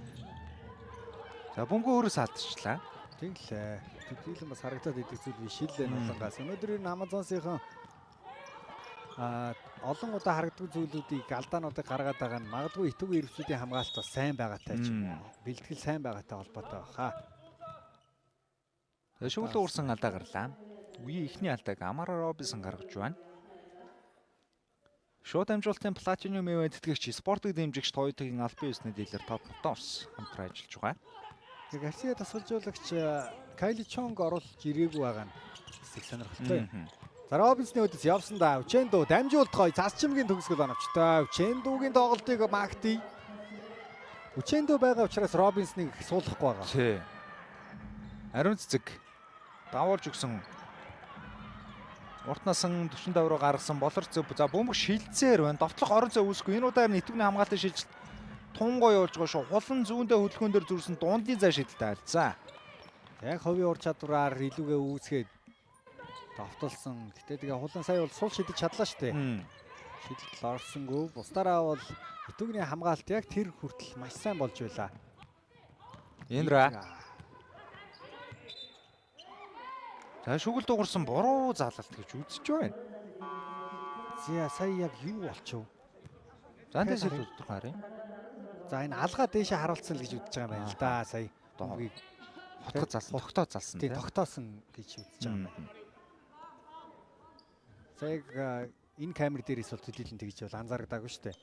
За бөмбөг өөрөөс алдчихлаа. Тэглээ. Төдийлөн бас харагдаад идэх зүйл биш л энэ улангаас. Өнөөдөр энэ Амазонсынхан олон удаа харагддаг зүйлүүдийг алдаануудыг гаргаад байгаа нь магадгүй итүгийн ирвсүүдийн хамгаалалт бас сайн байгаатай ч юм уу. Бэлтгэл сайн байгаатай холбоотой баха. Тэгээ шүглэн уурсан алдаа гарлаа. Үеийн эхний алдааг Амара Робинсон гаргаж байна. Шууд амжуулалтын Platinum Event тэтгэгч спортыг дэмжигч Toyota-гийн албан ёсны дилер Top Motors хамтран ажиллаж байгаа. Тэгээ Гарсиа тасгалжуулагч Кайли Чонг оруулж ирээгүй байгаа нь хэсэг сонирхолтой. За Робинсны өдөс явсан да. Үчээндүү дамжуулт гоё цасчмгийн төгсгөл оновчтой. Үчээндүүгийн тоглолтыг магтъя. Үчээндүү байгаа учраас Робинсныг суулгахгүй байгаа. Тий. Ариун цэцэг давуулж өгсөн. Уртнасан 45 руу гаргасан болор зөв. За бөмбөг шилцээр байна. Довтлох орон зай үүсэхгүй. Энэ удаар нэтгний хамгаалтын шилжилт тун гоё явуулж байгаа шүү. Хулан зүүндээ хөдөлгөөн дээр зүрсэн дундын зай шидэлтэй алдсан. Яг хувийн ур чадвараар илүүгээ үүсгээд давталсан. Гэтэ тэгээ хулан сая бол сул шидэж чадлаа шүү дээ. Шидэлт орсонгүй. Бусдаараа бол итүгний хамгаалт яг тэр хүртэл маш сайн болж байлаа. Эндра. За шүгэл дуурсан буруу залалт гэж үзэж байна. Зя сая яг юу болчихв? За энэ дэсэл тодорхой харъя. За энэ алгаа дээшээ харуулсан л гэж үзэж байгаа юм байна л да. Сая доогийг хотгод залсан, тогтоод залсан тий тогтоосон гэж үзэж байгаа юм байна. Сая энэ камер дээрээс бол төдийлөн тэгж бол анзаарагдаагүй шүү дээ.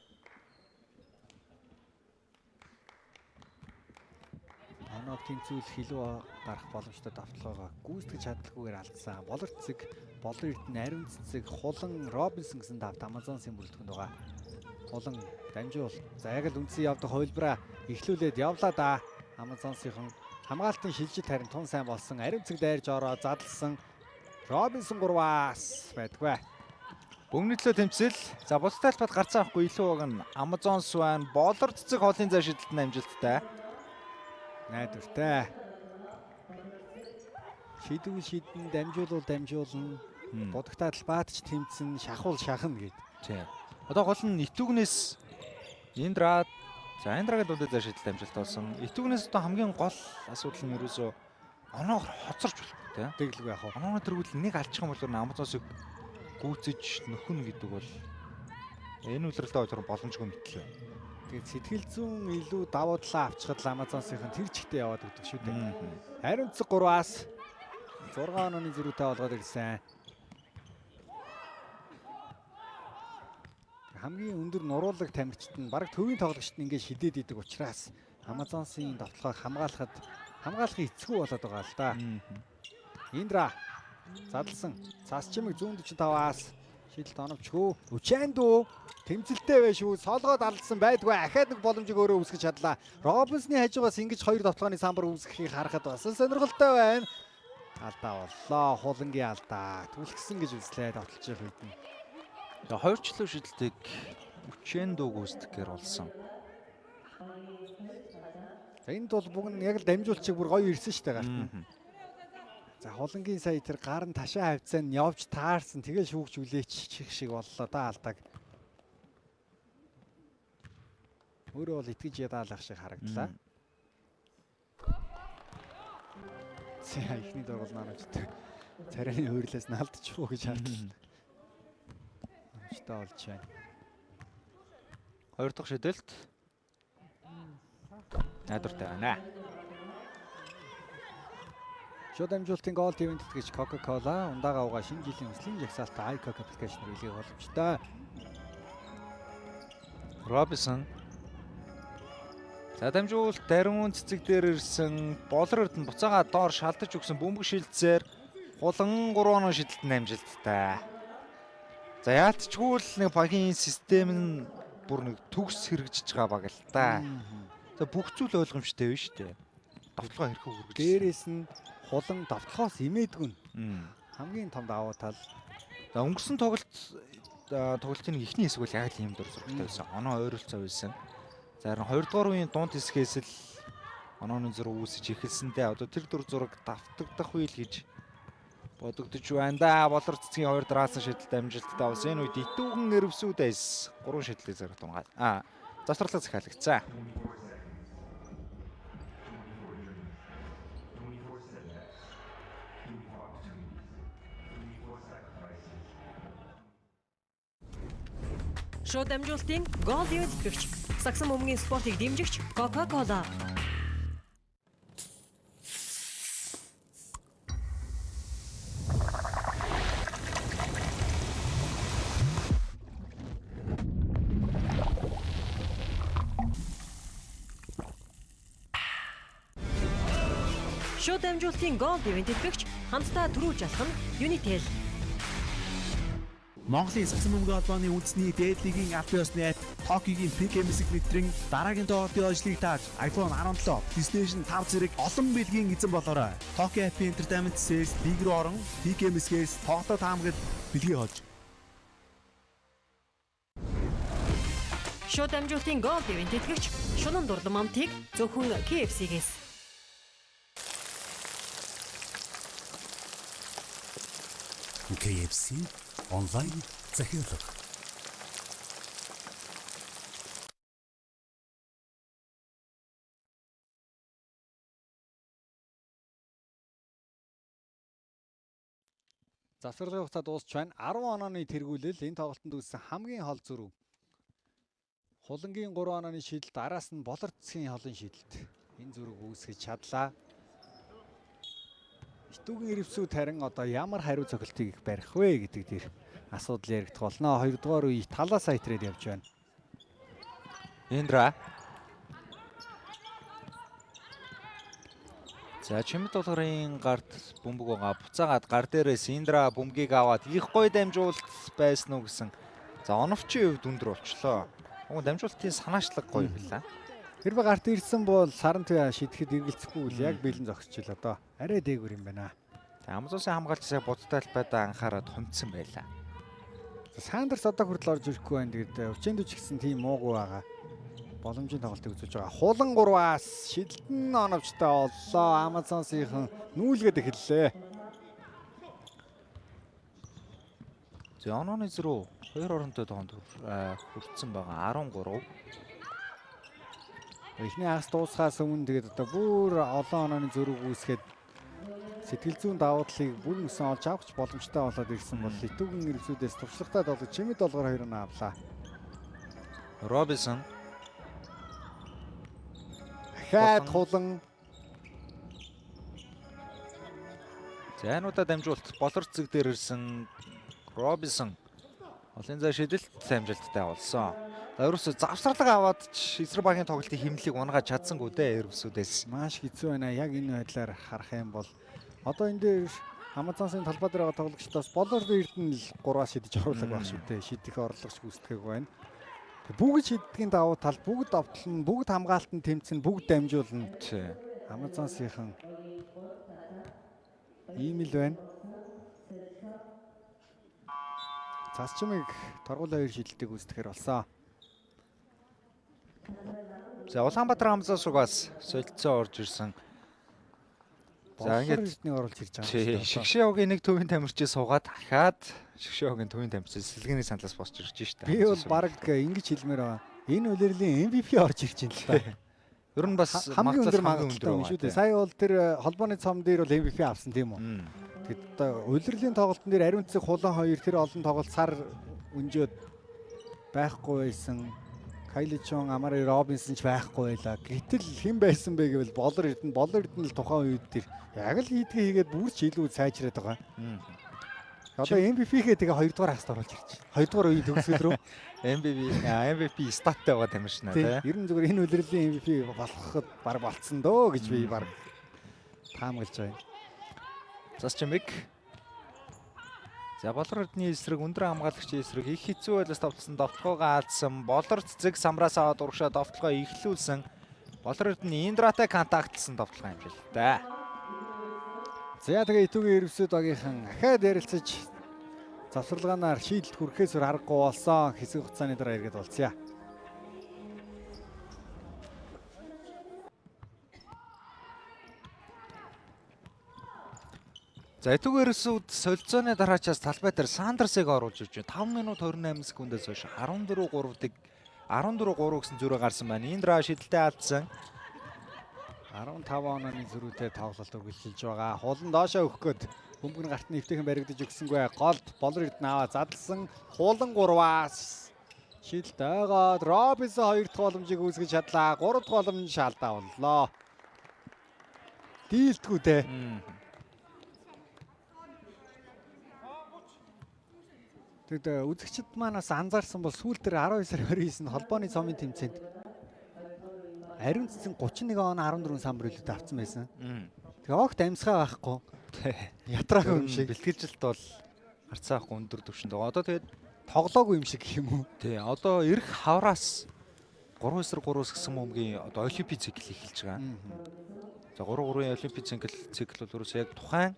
Оноо тэнцүүл хилүү гарах боломжтой давталгаагаа гүйцэтгэж чадлагүйгээр алдсан. Болор цэцэг, болор эрдэнэ, ариун цэцэг, хулан, Робинсон гэсэн давт Амазонсын бүрэлдэхүүнд байгаа. Хулан дамжуул. За яг л үндсэн явдаг хувилбараа эхлүүлээд явлаа да. Амазонсынхан хамгаалтын шилжилт харин тун сайн болсон. Ариун цэцэг дайрж ороо задлсан. Робинсон 3-аас байдгүй. Бөмбөний төлөө тэмцэл. За бусдад талбайд гарцаа авахгүй илүү байгаа нь Амазонс байна. Болор цэцэг хоолын зай шидэлтэн амжилттай. Найдвартай. Шидвэл шидэн, дамжуулвал дамжуулна. Будагтаа талбайд ч тэмцэн, шахвал шахна гэд. Тий. Одоо гол нь итүгнээс Эндра. За Эндрагийн дундад зай шидэлт амжилт болсон. Итүгнээс одоо хамгийн гол асуудал нь ерөөсөө оноогоор хоцорч болохгүй тий. Тэглэг яах вэ? Онооны тэргүүл нэг алчих юм бол Амазонсыг гүйцэж нөхөн гэдэг бол энэ үлрэлтэй ойлгох боломжгүй мэтлээ. Тэгээд сэтгэл зүйн илүү давуу талаа авчихад Амазонсынхан тэр чигтээ яваад өгдөг шүү дээ. Ариун цэцэг 3-аас 6 онооны зөрүүтэй болгоод ирсэн. Хамгийн өндөр нуруулаг тамирчид нь бараг төвийн тоглогчд нь ингээд шидээд идэг учраас Амазонсын давталгааг хамгаалахын эцгүй болоод байгаа л да. Индра задлсан. Цас чимэг 145-аас шидэлт оновчгүй. Үчээндүү тэмцэлтэй байж шүү. Солгоод алдсан байдгүй. Ахаад нэг боломжийг өөрөө үүсгэж чадлаа. Робинсны хажуугаас ингэж хоёр давталгааны самбар үүсгэхийг харахад бас сонирхолтой байна. Алдаа боллоо. Хулангийн алдаа. Түлхсэн гэж үзлээ тоглож байх үед нь. За хоёр чөлөө шидэлтийг Учендо гүйцэтгэхээр болсон. За энд бол бүгд яг л дамжуулчиг бүр гоё ирсэн шүү дээ гарт нь. За хулангийн сая тэр гар нь ташаа хавцаа нь явж таарсан. Тэгээ шүүгч үлээч чих шиг боллоо да алдааг. Өөрөө бол итгэж ядаалах шиг харагдлаа. За ихний дургуул наанч тэр царайны хөөрлөөс нь алдчих уу гэж хардлаа. Амжтай болж байна. Хоёр дахь шидэлт. Найдвартай байна. Шууд амжуултын гол ивент тэтгэгч Coca-Cola ундаага угаа шинэ жилийн өслийн жагсаалтаа iCoke аппликейшнээр илгээх боломжтой. Робинсон. За дамжуулалт даруун цэцэг дээр ирсэн болорд нь буцаага доор шалдаж өгсөн бөмбөг шилдсээр хулан 3 оноо шидэлтэн амжилттай. За яалтчгүй л нэг багийн систем нь бүр нэг төгс хэрэгжиж байгаа баг л та. За бүх зүйл ойлгомжтой биш үү? Давталгаа хэрхэн хүргэж. Дээрээс нь хулан давталгоос имээдгүй нь хамгийн том давуу тал. За өнгөрсөн тоглолтын эхний хэсэг бол яг л ийм дур зурагтай байсан. Оноо ойролцоо байсан. За харин 2 дугаар үеийн дунд хэсгээс л онооны зураг үүсэж эхэлсэндээ одоо тэр дур зураг давтагдах үйл гэж бодогдож байна да. Болор цэцгийн 2 драасан шидэлт амжилттай болсон. Энэ үед итүүгэн нэрвсүүдээс 3 шидлийг зарах тунгаад. Завсралаа захиалагдсан. Шууд дамжуулалтын гол ивент тэтгэгч Саксан бөмбөгийн спортыг дэмжигч Coca-Cola. Шууд дамжуулалтын гол ивент тэтгэгч хамтдаа түрүүлж алхам Unitel. Монголын Саксан бөмбөгийн холбооны үндэсний дээд лигийн албан ёсны апп Токигийн Pick Music нэвтрэн дараагийн тоглолтын ажлыг тааж iPhone 17, PlayStation 5 зэрэг олон бэлгийн эзэн болоорой. Toki App Entertainment Sales лиг рүү орон Pick Music-ээс тоглолт таамаглал бэлгээ холж. Шууд дамжуулалтын гол ивент тэтгэгч Шунан дурлам амтыг зөвхөн KFC-гээс. KFC онлайн захиалга. Завсралын хугацаа дуусч байна. 10 онооны тэргүүлэл энэ тоглолтод үүссэн хамгийн хол зөрүү. Хулангийн 3 онооны шидэлт, араас нь болор цэцгийн холын шидэлт. Энэ зөрүүг үүсгэж чадлаа. Итүүгийн ирвсүүд харин одоо ямар хариу цогцолтыг барих вэ гэдэг дээр асуудал яригдах болно. 2 дугаар үе талаас сайтрээд явж байна. Индра. За чимэд долгарын гарт бөмбөг байгаа. Буцаагаад гар дээрээс Индра бөмбөгийг аваад их гоё дамжуулалт байсан уу гэсэн. За оновчийн хувьд өндөр болчлоо. Уг дамжуулалтын санаачлаг гоё байлаа. Тэр ба гарт ирсэн бол сарант шидэхэд эргэлзэхгүй л яг бэлэн зогсчил одоо арай дээгүр юм байна. Амазонсын хамгаалагчсаа будтай талбайдаа анхаарад хундсан байлаа. Сандерс одоо хүртэл орж ирэхгүй байна. Тэгээд Учендо ч гэсэн тийм муугүй байгаа. Боломжийн тоглолтыг үзүүлж байгаа. Хулан 3-аас шидэлтэн оновчтой боллоо. Амазонсынхан нүүлгээд эхэллээ. За онооны зөрүү 2 оронтой тоонд хүрсэн байгаа 13. Эхний хагас дуусахаас өмнө тэгээд одоо бүр олон онооны зөрүүг үүсгээд сэтгэл зүйн давуу талыг бүр өсөн олж авах боломжтой болоод ирсэн бол итүүгийн ирвсүүдээс туршлагатай долго чимэд долгоор 2 оноо авлаа. Робинсон Дахиад хулан. За энүүдэд дамжуулалт болор цэг дээр ирсэн Робинсон олон зай шидэлт амжилттай болсон. За ерөөсө завсралга аваад ч эсрэг багийн тоглолтын хэмнэлийг унгаж чадсангүй дээ ерөөсүүдээс. Маш хэцүү байна. Яг энэ байдлаар харах юм бол одоо энэ дээр Амазонсын талбай дээр байгаа тоглогчдоос болор эрдэнэ л 3-аас шидэж оруулах байх шүү дээ. Шидэх орлогч гүйцэтгэх байна. Бүгд шиддгийн давуу тал, бүгд давтлан, бүгд хамгаалтанд тэмцэн, бүгд дамжуулна. Тий. Амазонсынхан Ийм л байна. Цасчмыг торгуулийн 2 шидэлтийг үүсгэхээр болсон. За Улаанбаатар хамзаас угаас солилцоо орж ирсэн. За ингээд эрдний оруулж ирж байгаа тий, Шигшээ хогийн нэг төвийн тамирчид суугаад дахиад Шигшээ хогийн төвийн тамирчид сэлгээний саналаас босч ирж штэ. Би бол баг ингэж хэлмээр байгаа. Энэ үлрэлийн MVP орж ирж байна л да. Ер нь бас хамгийн өндөр магадлал магадлалтай юм шүү дээ. Сая бол тэр холбооны цом дээр бол MVP авсан тийм үү? Тэгэд одоо улирлын тоглолтын дээр ариун цэцэг хулан 2 тэр олон тоглолт сар өнжөөд байхгүй байсан. Кайличон, Амари Робинсон ч байхгүй байлаа. Гэтэл хэн байсан бэ гэвэл Болор Эрдэнэ л тухайн үед тэр яг л хийдгээ хийгээд бүр ч илүү сайжраад байгаа. Одоо MVP-гээ тэгээ 2 дугаар хасад оруулж ирж байна. 2 дугаар үеийн төгсгөл рүү MVP статтай байгаа тамирчнаа тий. Ер нь зүгээр энэ үлрэлийн MVP болоход баг болцсон дөө гэж би баг таамаглаж байна. Засчмыг. За Болор Эрдэнэний эсрэг өндөр хамгаалагчийн эсрэг их хэцүү байлаас тавталсан довтлогоо аадсан. Болор цэцэг самраас аваад урагшаа довтлогоо ихлүүлсэн. Болор Эрдэнэ Индратай контактлсан довтлогоо амжилттай. За тэгээ Итүгийн эрвсүүд багийнхан ахаад ярилцаж завсарлагаанаар шийдэлд хүрэхээс аргагүй болсон. Хэсэг хугацааны дараа эргээд болцъя. За Итүгийн эрвсүүд солилцооны дараачаас талбай дээр Сандерсыг оруулж ирж байна. 5 минут 28 секундээс хойш 14-3 гэсэн зүрэ гарсан байна. Индра шидэлтэй алдсан. 15 онооны зөрүүтэй тоглолт үргэлжилж байгаа. Хулан доошоо өгөх гээд бөмбөг нь гарт нэвтэйхэн баригдаж өгсөнгүй. Голд Болор Эрдэнэ аваа задлсан. Хулан 3-аас шидэлт ойгоод Робинсон 2 дахь боломжийг үүсгэж чадлаа. 3 дахь боломж шалдаа боллоо. Дийлдэггүй те. Тэгэд үзэгчд манаас анзаарсан бол сүүл дээр 12-29-нд холбооны цомын тэмцээнд ариун цэцэн 31 он 14 самбар үлдээд авсан байсан. Тэгээ огт амьсгаа байхгүй. Ятраагүй юм шиг. Бэлтгэлжилт бол харцаахгүй өндөр түвшинд байгаа. Одоо тэгээд тоглоогүй юм шиг гэх юм уу? тий, одоо эрх хавраас 3-3 гэсэн бөмбөгийн одоо олимпик цикл эхэлж байгаа. За 3-3-ын олимпик цикл бол ерөөсөө яг тухайн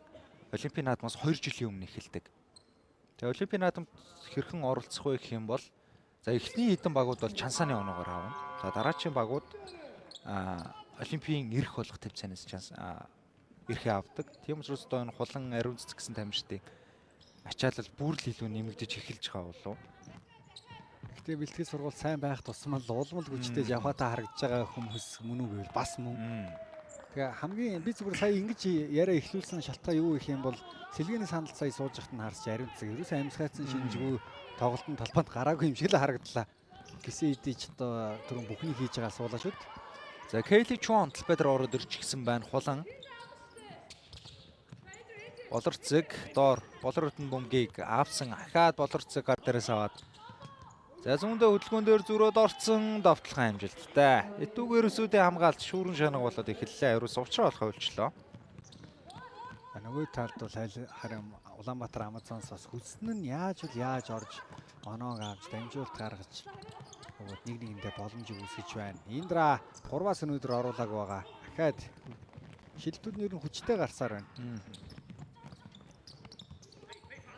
олимпийн наадмаас 2 жилийн өмнө эхэлдэг. Тэгээ олимпийн наадамд хэрхэн оролцох вэ гэх юм бол за эхний хэдэн багууд бол чансааны оноогоор аавна. За дараачийн багууд олимпийн эрх болох тэмцээнээс эрхээ авдаг. Тийм учраас одоо энэ хулан ариун цэцэг гэсэн тамирчдын ачаалал бүр л илүү нэмэгдэж эхэлж байгаа болов. Гэтэ бэлтгэл сургууль сайн байх тусмал улмал хүчтэй явхатаа харагдаж байгаа хүмүүс мөн үү гэвэл бас мөн. Тэгээ хамгийн би зүгээр сая ингэж яриа эхлүүлсэн шалтгаан юу гэх юм бол сэлгээний сандал сая сууж захт нь харж ариун цэцэг ерөөсөө амьсгайцсан шинжгүй тоглолтын талбайд гараагүй юм шиг л харагдлаа. Гэсэн хэдий ч одоо түрүүн бүхнийг хийж байгаа суулаа шүүд. За Кейли Чуан талбай дээр ороод ирж гисэн байна. Хулан Болор цэг доор Болор Эрдэнэ бөмбөгийг авсан. Ахаад Болор цэг гар дээрээс аваад за зүүндээ хөдөлгөөн дээр зүрөөд орцсон довтлох амжилттай. Итүгээр өсүүдээ хамгаалт шүүрэн шанаг болоод эхэллээ. Ерөөс уучраа болохоо үлчлээ. Нөгөө талд бол харин Улаанбаатар Амазонсоос хүснэн нь яаж орж оноог авч дамжуулт гаргаж нэг нэгэндээ боломжийг үүсгэж байна. Индра 3-аас өнөөдөр оруулаагүй байгаа. Дахиад шилдүүд нь ер нь хүчтэй гарсаар байна.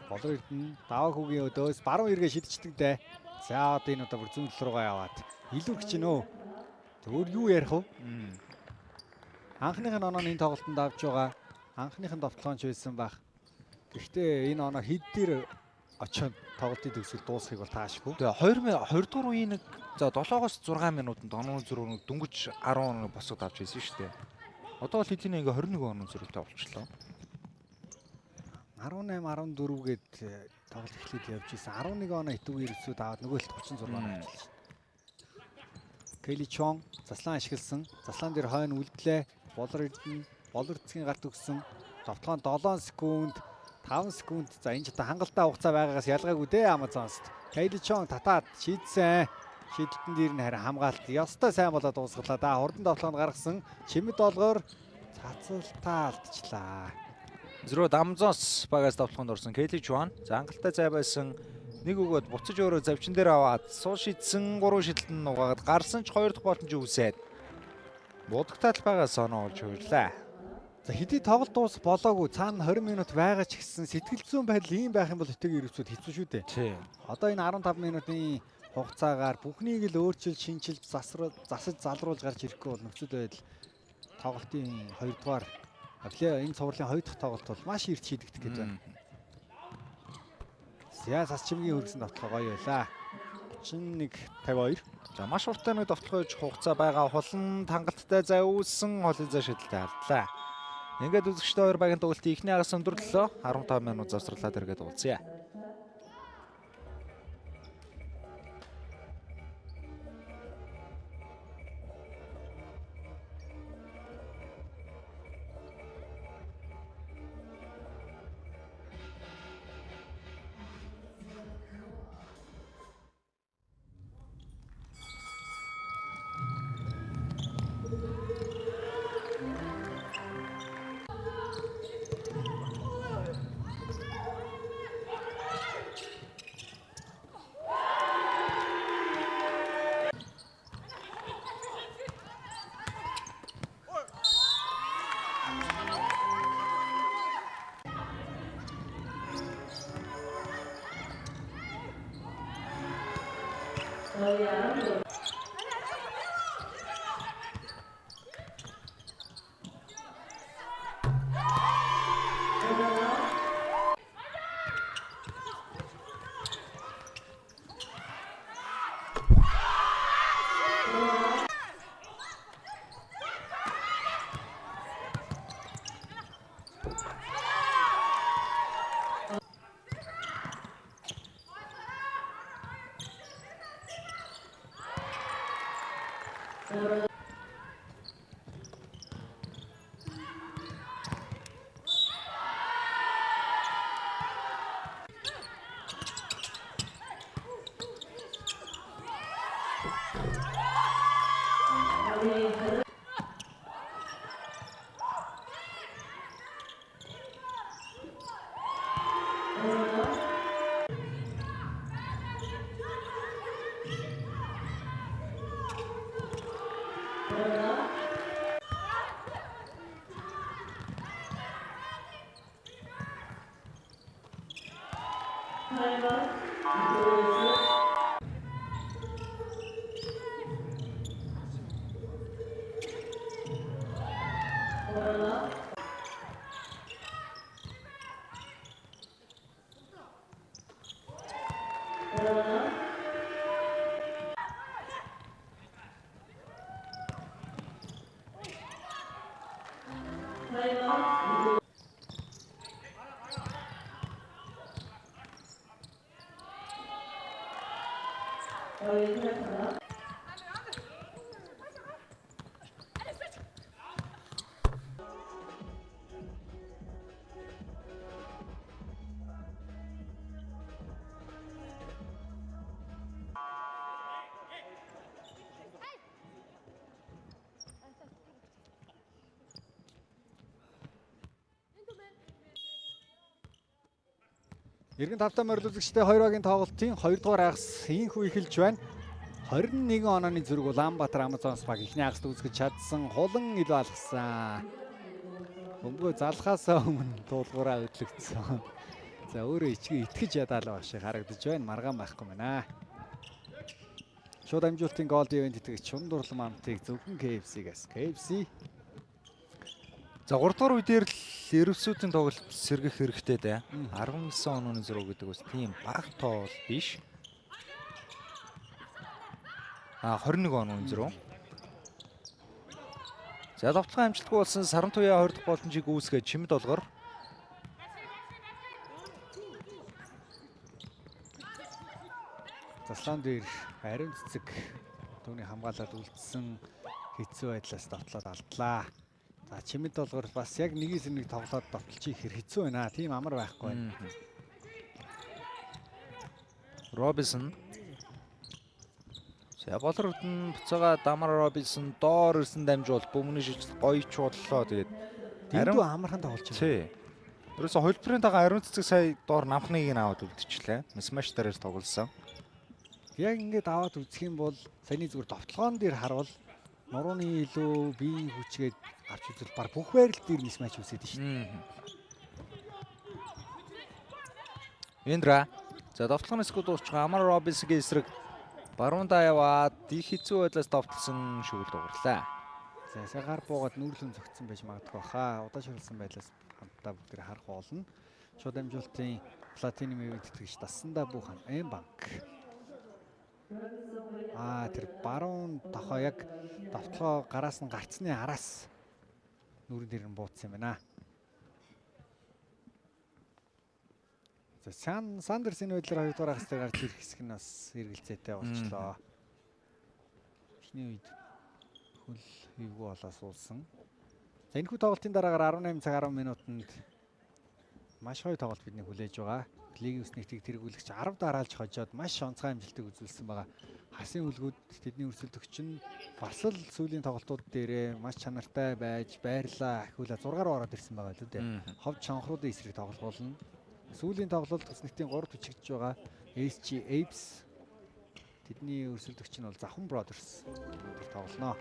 Болор Эрдэнэ даваа хүүгийн өдөөс баруун эргээ шидчихдэг дээ. За одоо энэ удаа бүр зүүн тал руугаа яваад илүү хичнээн. Өөр юу ярих вэ? Анхныхын оноо энэ тоглолтод авч байгаа. Анхныхын довтлооч байсан байх. Гэхдээ энэ оноо хэд дээр очиод тоглолтын төгсгөл дуусахыг бол таашгүй. Тэгээ 20 дугаар үеийн нэг за 7-оос 6 минутанд оноо зөрүүг дөнгөж 10 оноо босоод авч ирсэн шүү дээ. Одоо бол хэдийн ингээ 21 оноо зөрүүтэй болчихлоо. 18-14 гээд тоглолт эхлээд явж исэн. 11 оноо Итүгийн эрсүүд аваад нөгөө л 36 оноо авчихлаа. Кейли Чон заслан ашигласан. Заслан дээр хойно үлдлээ. Болор Эрдэнэ Болор цэцгийн гарт өгсөн. Довтлогоо 7 секунд 5 секунд. За энэ ч одоо хангалттай хугацаа байгаагаас ялгаагүй дээ Амазонст. Кейли Чон татаад шийдсэн. Шийдэлтэн дээр нь харин хамгаалт ёстой сайн болоод дуусгалаа. Да хурдан довтлогонд гаргасан. Чимэд долгоор цацалтаа алдчихлаа. Зөрөө Амазонс багаас довтлогонд орсон Кейли Чуан. За хангалттай зай байсан. Нэг өгөөд буцаж өөрөө завчин дээр аваад суул шидсэн 3 шидэлтэн нугаагаад гарсан ч 2 дахь боломж үүсээд. Будагтал багаас оноо олж хөвлөө. За хэдий тоглолт дуусах болоогүй цаана 20 минут байгаа ч гэсэн сэтгэл зүйн байдал ийм байх юм бол Итэгийн ирвцүүд хэцүү шүү дээ. Тий. Одоо энэ 15 минутын хугацаагаар бүхнийг л өөрчилж, шинжилж, засаж залруулж гарч ирэхгүй бол нөхцөл байдал тоглолтын 2 дугаар энэ цувралын 2 дахь тоглолт бол маш эрт шийдэгдэх гэж байна. Яа сасчимгийн хөргсөн давталгаа гоё байлаа. 31-52. За маш уртаа нэг давталгаа хийж хугацаа байгаа хулан хангалттай завьуулсан холын зай шидэлтэй алдлаа. Ингээд үзэгчтэй хоёр багийн тоглолтын эхний агаас өндөрлөлөө 15 минут завсарлаад эргээд уулзъя. Иргэн тавтаа морил үзэгчтэй хоёр багийн тоглолтын 2 дугаар агас ийхүү эхэлж байна. 21 онооны зүрэг Улаанбаатар Амазонс баг ихний агаст үзэж чадсан хулан ил алгасан. Бөмбөгөө залхаасаа өмнө дуулуураа хөдлөгдсөн. За өөрөө ичгээ итгэж ядаалаа шиг харагдаж байна. Маргаан байхгүй байна. Шууд амжилтын гол ивент итгэж Чундурлам амтыг зөвхөн KFC-гээс KFC. За 3 дугаар үедэр л Ирвсүүдийн тоглолт сэргэх хэрэгтэй дээ. 19 онооны зураг гэдэг бас тийм бага тоо бол биш. 21 онооны зураг. За давталгаа амжилтгүй болсон Сарантуяа 20 дахь боломжийг үүсгэж Чимэд олгор. Заслан дээр ариун цэцэг түүний хамгаалаад үлдсэн хэцүү байдлаас давтлаад алдлаа. За Чимэд олгор бас яг нэгээс нэг тоглоод давталчих хэр хэцүү байна. Тийм амар байхгүй байна. Робинсон. За болрогд нь буцаага Дамар Робинсон доор ирсэн дамжуул бөмбөний шилжилт гоё чууллаа. Тэгээд Дэндүү амархан тоглож байна. Тий. Ерөөсө холбрын дагаа ариун цэцэг сая доор намхныг нь аваад үлдчихлээ. Мисмаш дээрээс тоглосон. Яг ингээд аваад үзэх юм бол саяны зүгээр довтлогоон дээр харвал нурууны илүү бие хүчгээд авч үзвэл баг бүх байрал дээр мис матч үсээд шүү дээ. Индра. За довтлогын эсгүүд дуусчихсан Амар Робинсгийн эсрэг баруундаа яваад их хэцүү байдлаас довтлсон шүүл дугарлаа. За сагаар буугаад нүүрлэн зөгцсөн байж магадгүй хаа. Удаа ширүүлсэн байдлаас хамтдаа бүгд харах болно. Шууд амжилтын Platinum event тэтгэж тассандаа буухан М-банк. Тэр баруун тохоо яг довтлогоо гараас нь гарцны араас нүрэн дээр нь буудсан юм байна. За Сандерс энэ байдлаар 2 дугаар хагас дээр гарч ирэх хэсэг нь бас эргэлзээтэй болчлоо. Эхний үед хөл эвгүй болоо суулсан. За энэхүү тоглолтын дараагаар 18 цаг 10 минутанд маш гоё тоглолт бидний хүлээж байгаа. Лигийн ус нэгтийг тэргүүлэгч 10 дараалж хожоод маш онцгой амжилтыг үзүүлсэн байгаа. Хасын үлгүүд тэдний өрсөлдөгч нь бас л сүүлийн тоглолтууд дээрээ маш чанартай байж байрлаа ахиулаа 6-аар ороод ирсэн байгаа л үү дээ. Ховд шанхруудын эсрэг тоглолно. Сүүлийн тоглолт ус нэгтийн 3 төчигдж байгаа SG Apes тэдний өрсөлдөгч нь бол Захан Brothers тоглоно.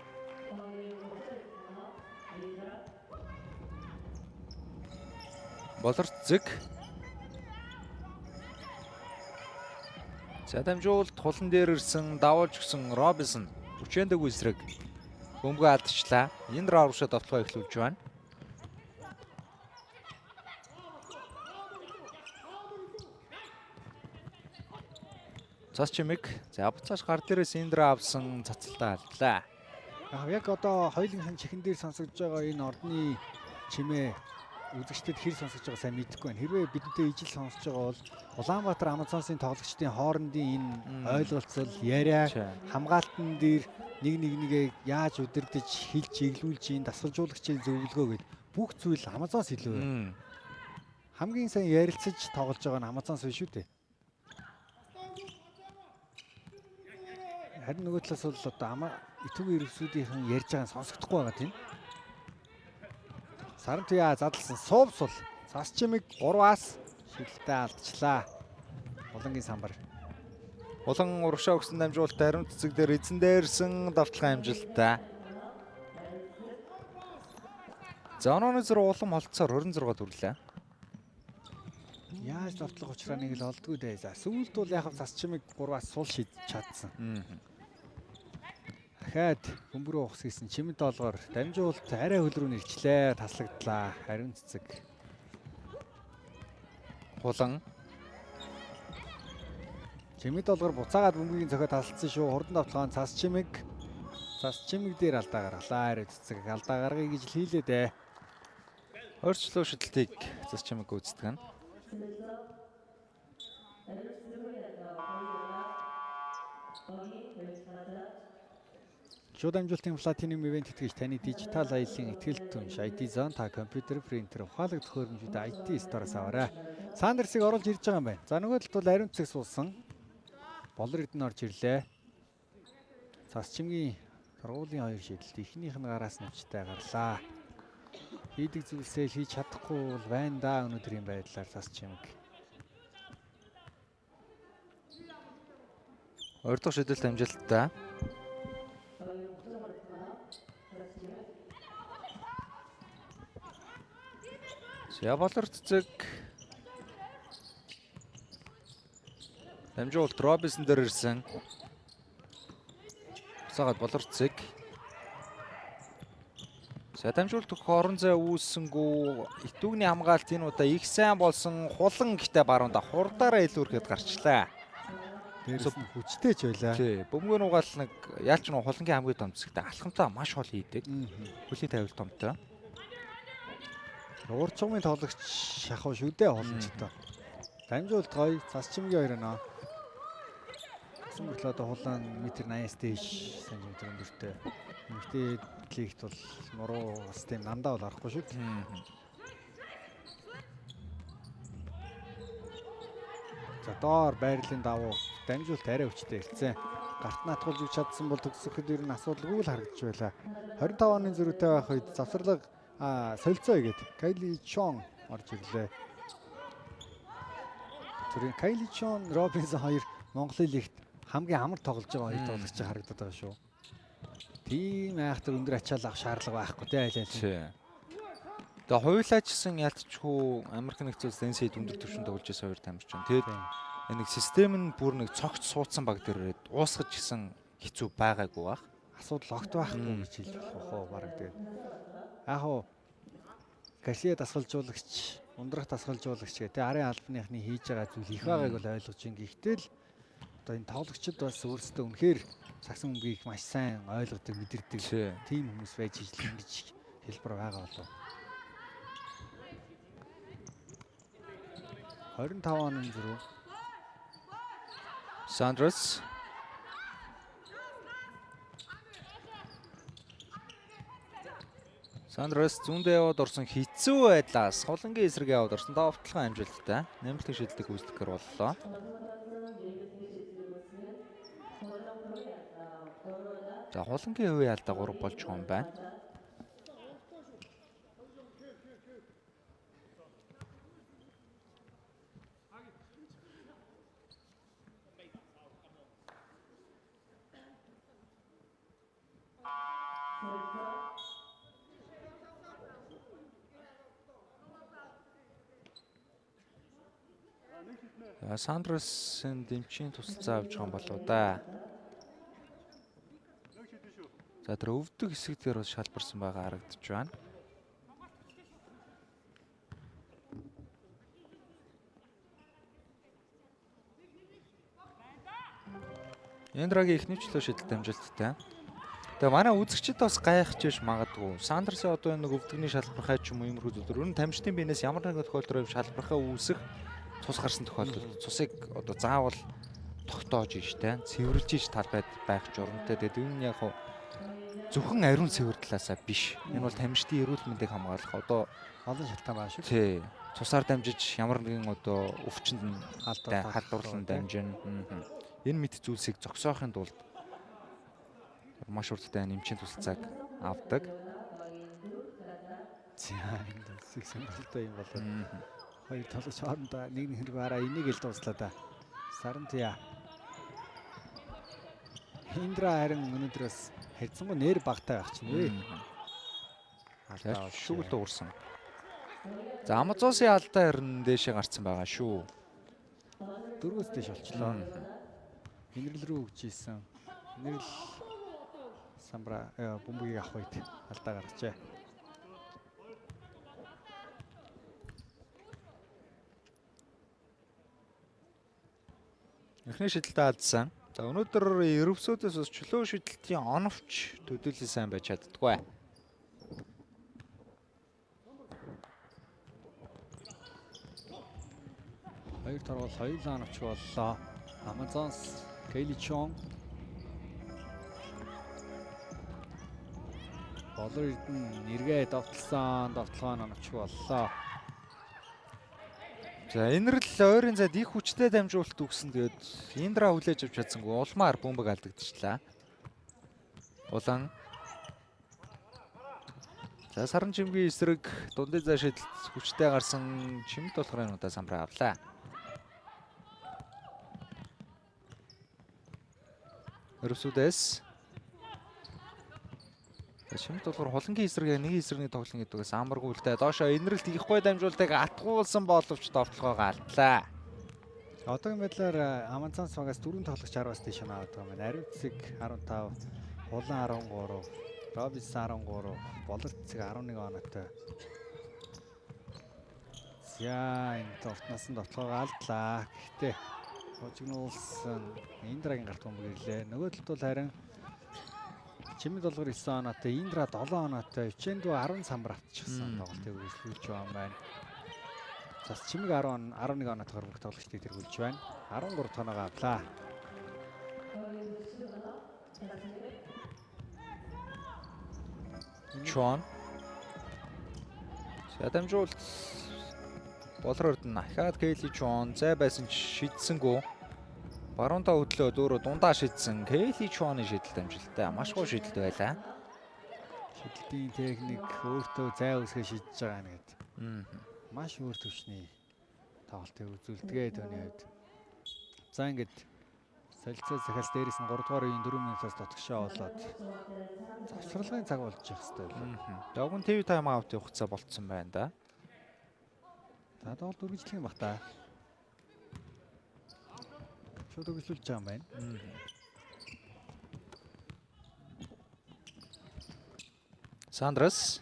Болорцэг. За дамжуулт тулан дээр ирсэн давуулж гисэн Робинсон хүчээдэг эсрэг бөмбөгөө алдчихлаа. Индра аврагшаа довтлогоо эхлүүлж байна. Цас чимэг. За буцааш гар дээрээс Индра авсан цацалтаа алдлаа. Яг одоо хоёулынхын чихэн дээр сонсогдож байгаа энэ ордны чимээ үзэгчдэд хэр сонсогдож байгаа сайн мэдэхгүй байна. Хэрвээ бидэнтэй ижил сонсож байгаа бол Улаанбаатар Амазонсын тоглогчдын хоорондын энэ ойлголцол, яриа, хамгаалтан дээр нэгээ яаж удирдах, хилж чиглүүлж, дасгалжуулагчийн зөвлөгөө гэд бүх зүйл Амазонс илүү байна. Хамгийн сайн ярилцаж тоглож байгаа нь Амазонс биш үү дээ. Харин нөгөө талаас бол одоо итүгийн ирвсүүдийн ярьж байгаа нь сонсогдохгүй байгаа тийм. Сарантуя задлсан суувсул цас чимэг 3-аас шилдэлтэй алдчихлаа. Улангийн самбар. Улан урагшаа өгсөн дамжуулалт ариун цэцэг дээр эзэн дээрсэн давталгын амжилттай. За онооны зур улам холцоор 26 дүрлээ. Яаж давтлах учраас нэг л олдгүй дээ. За сүүлд бол яг цас чимэг 3-аас сул шийдэж чадсан. Дахиад бөмбөрөө ухс хийсэн чимэд доолгоор дамжуулалт арай хөл рүү нэрчлээ, таслагдлаа. Ариун цэцэг. Улан чимэд доолгоор буцаагаад бөмбөгийн цохиод тасалсан шүү. Хурдан давталгаан цас чимэг дээр алдаа гаргалаа. Ариун цэцэг алдаа гаргая гэж хийлээ дээ. Өөрчлөлөө шидэлтийг цас чимэг гүйцэтгэн. Шууд амжилтын Platinum event тэтгэж таны дижитал аяллаа ихтгэл түнш IT Zone та компьютер, принтер, ухаалаг төхөөрөмжүүд IT store-оос аваарай. Сандерсыг оруулж ирж байгаа юм байна. За нөгөө талд бол ариун цэцэг суулсан. Болор эдэн орж ирлээ. Цас чимгийн сургуулийн 2 шийдэлт эхнийх нь гараас навчтай гарлаа. Хийдэг зүйлсээ хийж чадахгүй бол байна да өнөөдрийн байдлаар цас чимэг. Хоёр дахь шидэлт амжилттай. За болор цэцэг дамжуулалт Робинсон дээр ирсэн. Буцаагаад болор цэцэг. За дамжуулалт өгөх орон зай үүссэнгүү итүгний хамгаалт энэ удаа их сайн болсон хулан гэхдээ баруунда хурдаараа илүүрхэд гарчлаа. Дээрээс нь хүчтэй ч байлаа. Тий, бөмбөгийн угаал нэг яалч нэг хулангийн хамгийн том зэгтээ алхамтаа маш хол хийдэг. Хөлийн тавилт томтой. Уурчмын тоглогч шахав шүү дээ хууламжтай. Дамжуулалт гоё цас чимгийн 2 оноо. Гэсэн мэт л одоо хулаан метр 80-аас дээш сантиметр өндөртэй. Эмэгтэй лигт бол нуруу бас тийм нандаа бол арахгүй шүү дээ. За доор байрлалын давуу дамжуулалт арай хүчтэй ирсэн. Гарт наатгуулж өгч чадсан бол төгсөхэд ер нь асуудалгүй л харагдаж байлаа. 25 оны зөрүүтэй байх үед завсарлага солилцоо игээд Кайли Чон орж ирлээ. Тэрийн Кайли Чон, Робинсон хоёр Монголын лигт хамгийн амар тоглож байгаа хоёр тоглогч харагдаад байгаа шүү. Тийм айхтар өндөр ачаал авах шаардлага байхгүй те айлаа. Тий. Тэгээ хуйлаачсан ялцчгүй Америк нэгдсэн улсын NCAA өндөр түвшинд тоглож байсан хоёр тамирчин. Тэгээд нэг систем нь бүр нэг цогт суудсан баг дээр ирээд уусгаж гисэн хэцүү байгаагүй бах. Асуудал огт байхгүй гэж хэлж болох уу баг тэгээд. Яг уу Гарсиа дасгалжуулагч, ундрах дасгалжуулагч гэдэг арын албаныхны хийж байгаа зүйл их байгааг бол ойлгож байна. Гэхдээ л одоо энэ тоглогчид бас өөрсдөө үнэхээр сагсан бөмбөгийг маш сайн ойлгодог, мэдэрдэг тийм хүмүүс байж ижил ингэж хэлбэр байгаа болов. 25 оны зүрх Сандрас зүүндээ яваад орсон хэцүү байдлаас холонгийн эсрэг яваад орсон. Довтлохын амжилттай нэмэлт шийдэлтийг үүсгэхээр боллоо. За холонгийн хувийн алдаа 3 болж байгаа юм байна. Сандрасын дэмчийн тусалцаа авч байгаа юм болоо да. За тэр өвдөг хэсэг дээр бас шалбарсан байгаа харагдаж байна. Эндрагийн ихнийчлөө шийдэлт амжилттай. Тэгээ манай үзэгчид бас гайхаж биш магадгүй. Сандарсын одоо энэ нэг өвдөгний шалбархай ч юм уу иймэрхүү зүйл. Ер нь тамирчдын биенээс ямар нэгэн тохиолдолд шалбархай үүсэх цус гарсан тохиолдолд цусыг одоо заавал тогтоож штэ цэвэрлж иж талбайд байх журамтай. Тэгээд энэ яг зөвхөн ариун цэвэр талаасаа биш. Энэ бол тамирчдын эрүүл мэндийг хамгаалах одоо олон шалтгаан байна шүү. Тий. Цусаар дамжиж ямар нэгэн одоо өвчнөд халдварлан дамжин. Энэ мэд зүйлсийг зогсоохын тулд маш хурдтай нэмчийн тусалцааг авдаг. За энэ зүйлсийг сонирхолтой юм болоо. Хоёр тоглогч хоорондоо нэг хэрэг хараа энийг л дуслаа да. Сарантия. Индра харин өнөөдрөөс хайцсангүй нэр багтаа байх чинь вэ. Алдаа шүүгэл дуурсан. За Амазосын алдаа харин дээшээ гарцсан байгаа шүү. 4-өөс дээш болчлоо. Инрэл рүү өгч ийсэн. Инрэл самбра бөмбөгийг авах үед алдаа гаргажээ. Эхний шийдэлтээ алдсан. За өнөөдөр Ерөвсөөдөөс бас чөлөө шийдэлтийн оновч төдийлөл сайн байж чаддаггүй. Хоёр торгол хоёулаа оновч боллоо. Amazons Kaylee Chong болор эрдэн нэргээ довтлогоо оновч боллоо. За Инрэл ойрын зайд их хүчтэй дамжуулалт өгсөн. Тэгээд Индра хүлээж авч чадсангүй улмаар бөмбөг алдагдчихлаа. Улаан. За саран чимгийн эсрэг дундын зай шийдэлт хүчтэй гарсан чимд болохоор энэ удаа самбраа авлаа. Ерөөсүүдээс чимд болохоор холонгийн эсрэг нэг эсрэгний тоглоно гэдгээс амаргүй л дээ. Доошоо Инрэлт ихгүй дамжуулалтыг атгуулсан боловч довтлогоо алдлаа. Одоогийн байдлаар Amazons багаас 4 тоглогч 10-аас дээш аваад байгаа юм. Аривцэг 15, Улаан 13, Робис 13, Болорцэг 11 оноотой. За энэ довтноос нь довтлогоо алдлаа. Гэхдээ хожигнуулсан Индрагийн гарт бөмбөг ирлээ. Нөгөө талд бол харин Чимэд долгор 9 оноотой, Индра 7 оноотой, Ичэндүү 10 самбар авчихсан тоглолтыг үргэлжлүүлж байгаа юм байна. Зас Чимэг 11 оноотойгоор бүх тоглогчдыг тэргүүлж байна. 13 тоноогоо авлаа. Чон. Садамжуулт болор өрдөн ахаад Кэйли Чон зай байсан ч шийдсэнгүү. Баруунтаа хөдлөөд өөрөө дундаа шийдсэн Кэйли Чоны шийдэлт амжилттай. Маш гоо шийдэлт байлаа. Шийдэлтийн техник өөртөө зай үсгээ шийдэж байгаа нэгэд. Маш өөр төвчний тоглолтыг үзүүлдэгээ төвний хувьд. За ингээд Солилцоо захиалс дээрээс нь 3 дугаар үеийн 4 минутаас дотгошоо болоод завсралгын цаг болж явах хэрэгтэй байлаа. Догон ТV тайм аутын хугацаа болцсон байна да. За доол дөрвижлэх юм бах та. Шууд өгүүлж байгаа юм байна. Сандрас.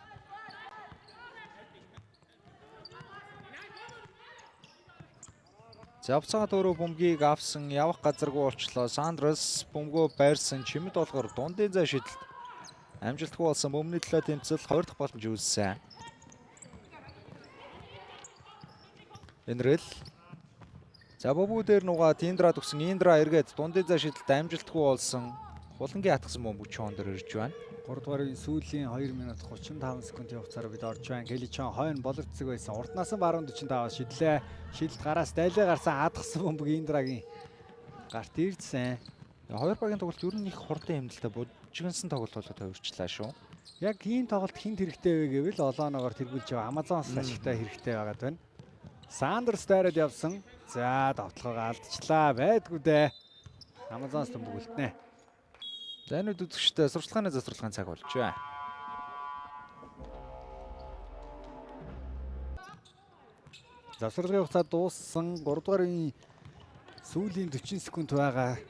Завцаа дөрөв бөмбөгийг авсан явах газаргүй болчлоо. Сандрас бөмбөгөө байрсан чимэд болгоор дундын зай шидэлт амжилтгүй болсон бөмбөний төлөө тэмцэл 2 дахь боломж үүссэн. Энрэл. За бөмбөг дээр нугаад Индра төгсөн. Индра эргээд дундын зай шидэлт амжилтгүй болсон. Хулангийн хатгсан бөмбөг чон дээр ирж байна. 3 дугаар үеийн сүүлийн 2 минут 35 секундын хугацаар бид орж байна. Келли Чон хойно боловцог байсан. Уртнаас нь баруун 45-аас шидлээ. Шидэлт гараас дайлаа гарсан хадгсан бөмбөг Индрагийн гарт ирдсэн. Хоёр багийн тоглолт ер нь их хурдан хэмнэлтэй бужигнсан тоглолт болоод хувирчлаа шүү. Яг ийм тоглолт хинт хэрэгтэй вэ гэвэл олооногоор тэргүүлж байгаа Амазонс ашигтай хэрэгтэй байгаад байна. Сандерс дайраад явсан. За давталгаагаа алдчихлаа. Байдгүй дээ. Амазонс бөмбөг үлднэ. За энэ үзэгчтэй сурчлагын засварлахын цаг болж байна. Завсралгын хугацаа дууссан 3 дугаар үеийн сүүлийн 40 секунд байгаа.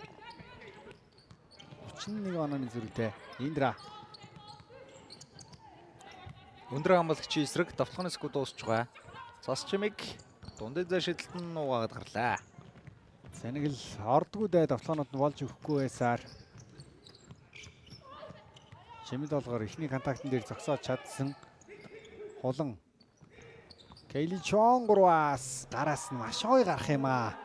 31 онооны зэрэгтэй Индра. Өндөр хамгалагчийн эсрэг давталгын секунд дуусч байгаа. Цас чимэг дундын зай шидэлт нь нуугаад гарлаа. Санигл ордгүй дээ давталгаанууд нь болж өгөхгүй байсаар. Чимэд болгоор ихний контактн дээр зогсоод чадсан. Хулан. Кейли Чон 3-аас гараас нь маш гоё гарах юм аа.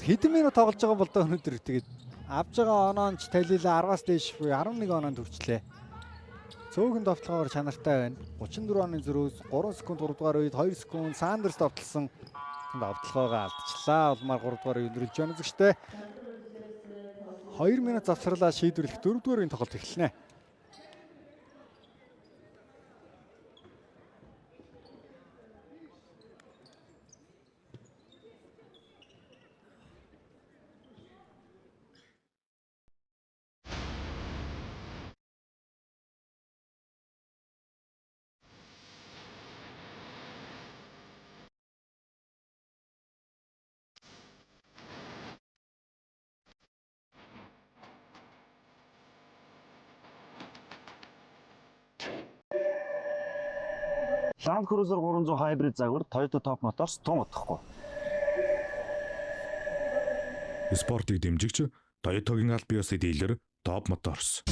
Хэдэн минут тоглож байгаа бол доо өнөөдөр тэгээд авж байгаа оноонч талилаа 10-аас дээш буюу 11 оноонд хүрчлээ. Цөөхөн давталгаагаар чанартай байна. 34 оны зөрөөс 3 секунд 3 дугаар үед 2 секунд Сандерс давталсан. Давталгаагаа алдчихлаа. Улмаар 3 дугаар үед өндөрлж байна зүгштэй. 2 минут завсарлаа шийдвэрлэх 4 дугаар үеийн тоглолт эхэлнэ. Land Cruiser 300 Hybrid загвар Toyota Top Motors тун утгахгүй. Спортыг дэмжигч Toyota-гийн аль биесийн дилер Top Motors.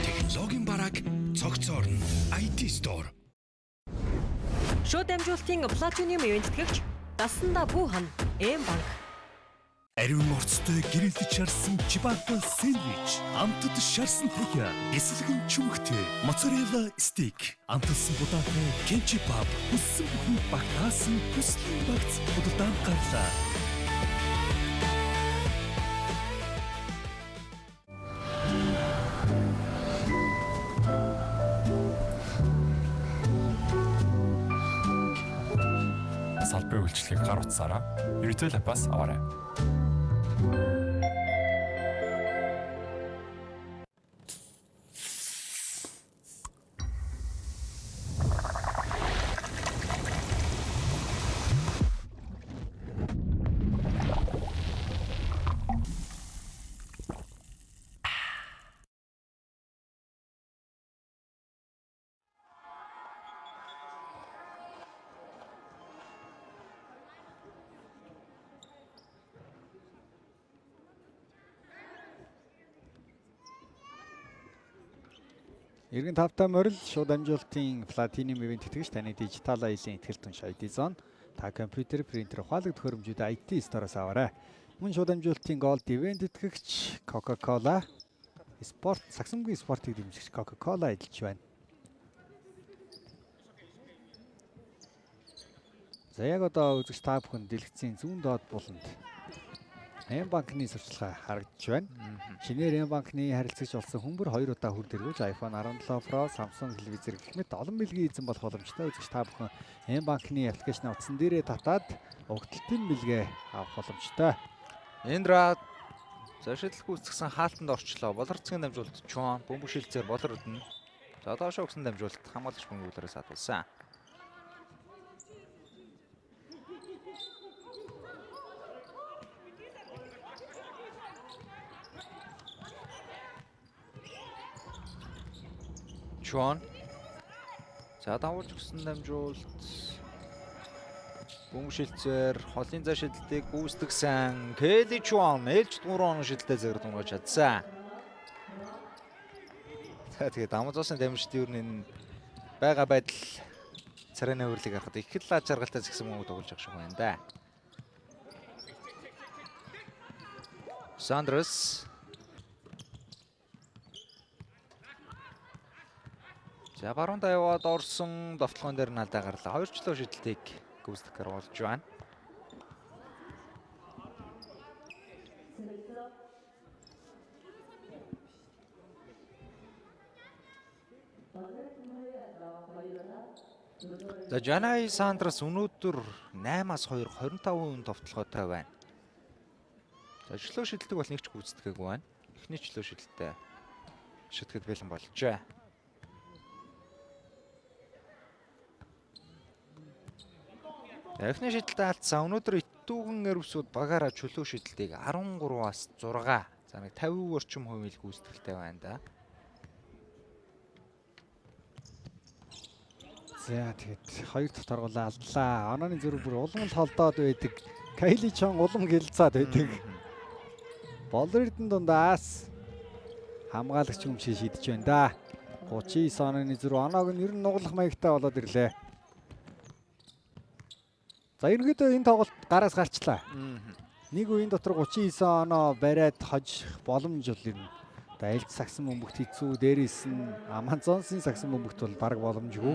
Технологийн бараг цогцоор нь IT Store. Шууд амжуулалтын Platinum ивэнтгэгч Дасанда Бүүхан М-банк. Ариун орцтой гэрэлтэж шарсан чибатал сэндвич, амтд шарсан тэг, эслэгэн чүмхтэй моцарелла стейк, амтсан будаатай кимчи пап, хүссэн бүхэн багтаасан хүслийн багц худалдаанд гарлаа. Салбарын үйлчлэгийг гар утсаараа Retail App-аас аваарай. Иргэн тавтай морил шууд амжуулалтын Platinum ивент тэтгэж таны дижитал аялын ихтгэл тун IT Zone та компьютер, принтер, ухаалаг төхөөрөмжүүд IT Store-оос аваарай. Мөн шууд амжуулалтын Gold ивент тэтгэгч Coca-Cola спорт сагсамгийн спортыг дэмжигч Coca-Cola эдэлж байна. За яг одоо үзэгч та бүхэн дэлгэцийн зүүн доод буланд М банкны сурчлагаа харагдж байна. Шинээр М банкны харилцагч болсон хүмбэр 2 удаа хүрд эргүүлж iPhone 17 Pro, Samsung телевизэр гэх мэт олон бэлгийн эзэн болох боломжтой. Үзэгч та бүхэн М банкны аппликейшн утсан дээрээ татаад угталтын бэлгээ авах боломжтой. Эндра зашидлах үүсгэсэн хаалтанд орчлоо. Болорцгийн дамжуулалт Чуан бөмбөг шилцээр болор өднө. За доошоо өгсөн дамжуулалт хамгаалагч бөмбөгөөс хадгалсан. Чуан. За давуулж өгсөн дамжуулалт бөмбөг шилцээр холын зай шидэлтийг гүйцэтгсэн Келли Чуан ээлж 3 оноо шидэлтэй зэрэг дунгаж чадсан. За тэгээд Амазосын дамжуулалтын ер нь байгаа байдал царайны хөврлийг харахад их л лаж жаргалтай згсэн мөнгө тоглож явах шиг байна да. Сандрес. За баруунда яваад орсон довтлогон дээр нь алдаа гарлаа. 2 чөлөө шидэлтийг гүйцэтгэх болж байна. За Жанай Сандрас өнөөдөр 8-аас 2 25% довтлоготой байна. За чөлөө шидэлтийг бол нэг ч гүйцэтгээгүй байна. Эхний чөлөө шидэлтээ шитгэхэд бэлэн болжээ. Эхний шидэлтээ алдсан. Өнөөдөр Итүүгэн эрвсүүд багаараа чөлөө шидэлтийг 13-аас 6. За нэг 50% орчим хувийг гүйцэтгэлтэй байна да. За тэгээд 2 дахь торгуулаа алдлаа. Онооны зүрх бүр улам л холдоод байдаг. Кайли Чон улам гэлцаад байдаг. Болордын дундаас хамгаалагч юмшиг шидэж байна да. 39 онооны зүрх оноог нь ер нь нуглах маягтай болоод ирлээ. За ерөнхийдөө энэ тоглолт гараас гарчлаа. Нэг үеийн дотор 39 оноо бариад хожих боломж бол юм. Ээлж сагсан бөмбөгт хэцүү, дээрээс нь Амазонсын сагсан бөмбөгт бол бараг боломжгүй.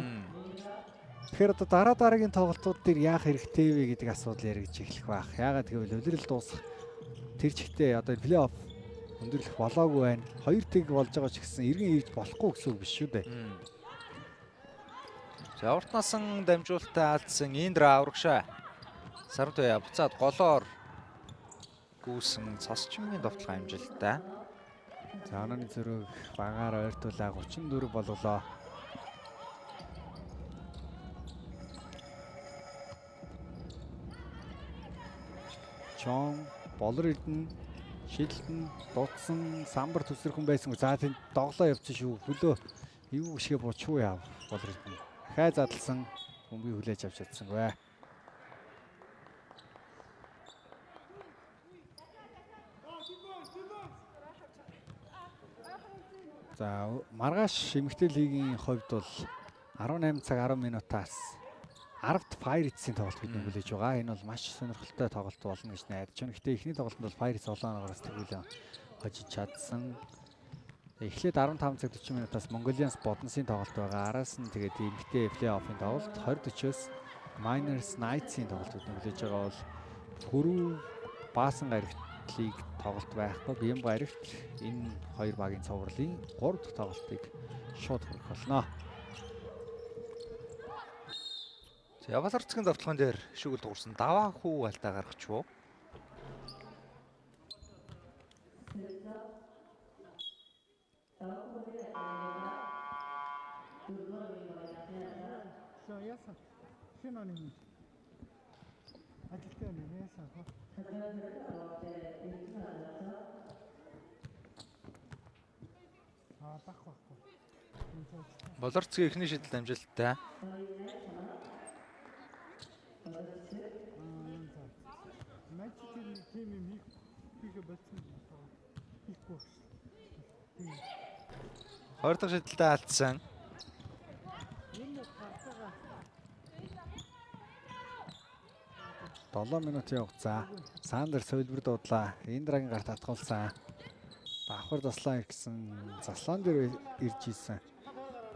Тэгэхээр одоо дараагийн тоглолтууд дээр яах хэрэгтэй вэ гэдэг асуудал яригдж эхлэх байх. Яагаад гэвэл улирал дуусах тэр чигтээ одоо плей-офф өндөрлөх болоогүй байна. 2 тэг болж байгаа ч гэсэн эргэн ирж болохгүй гэсэн үг биш шүү дээ. За урт насан дамжуулалтаа алдсан Индра аврагшаа. Сарвтая буцаад голоор гүйсэн цосчмгийн довтлогоо амжилттай. За онооны зүрх багаар ойртуулаа 34 болголоо. Чон болор ирдэн шидэлтэн дутсан самбар төсөрхөн байсан. За тэнд доглоо явцсан шүү. Хөлөө юу гişгэ бучгүй яав болор ирдэн. Хай задлсан бөмбөгийг хүлээж авч чадсангүй. За маргааш эмэгтэй лигийн хувьд бол 18 цаг 10 минутаас 10-т Pirates-ийн тоглолт бидний хүлээж байгаа. Энэ бол маш сонирхолтой тоглолт болно гэж найдаж байна. Гэхдээ эхний тоглолтод бол Pirates олон оноогоос тгүүлэн хожиж чадсан. Эхлээд 15 цаг 40 минутаас Mongolians Bodness-ийн тоглолт байгаа. Араас нь тэгээд эмэгтэй плей-оффын тоглолт 20-40-оос Miners Knights-ийн тоглолт бидний хүлээж байгаа бол Пүрүү Баасан гарагтлыг тоглолт байхгүй. Бям гарагт энэ хоёр багийн цовруулын 3 дахь тоглолтыг шууд хүрэх болно. За Болорцгийн довтлогон дээр шүгэл дуурсан даваа хүү алдаа гаргач уу? Болорцгийн эхний шидэлт амжилттай. Хоёр дахь шидэлтээ алдсан. $7 минутын хугацаа. Сандер сөлбөр дуудлаа. Индрагийн гарт татгуулсан. Давхар заслаа гэсэн заслаан дээр ирж ийсэн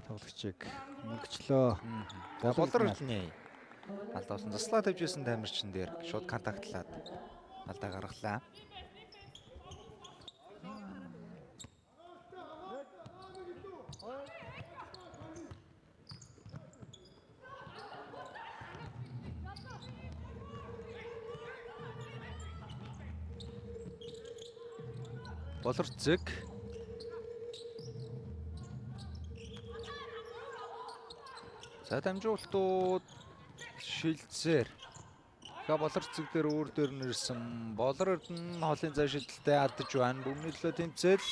тоглогчийг мөргчлөө. Болор хэлнэ. Алдаа болсон заслаа тавьж исэн тамирчин дээр шууд контактлаад алдаа гаргалаа. Болорцэг. За дамжуултууд шилцээр. Ха болорцэг дээр өөр дээр нэрсэн. Болорд нь хоолын зай шидэлтэй алдаж байна. Бүгний төлөө тэмцэл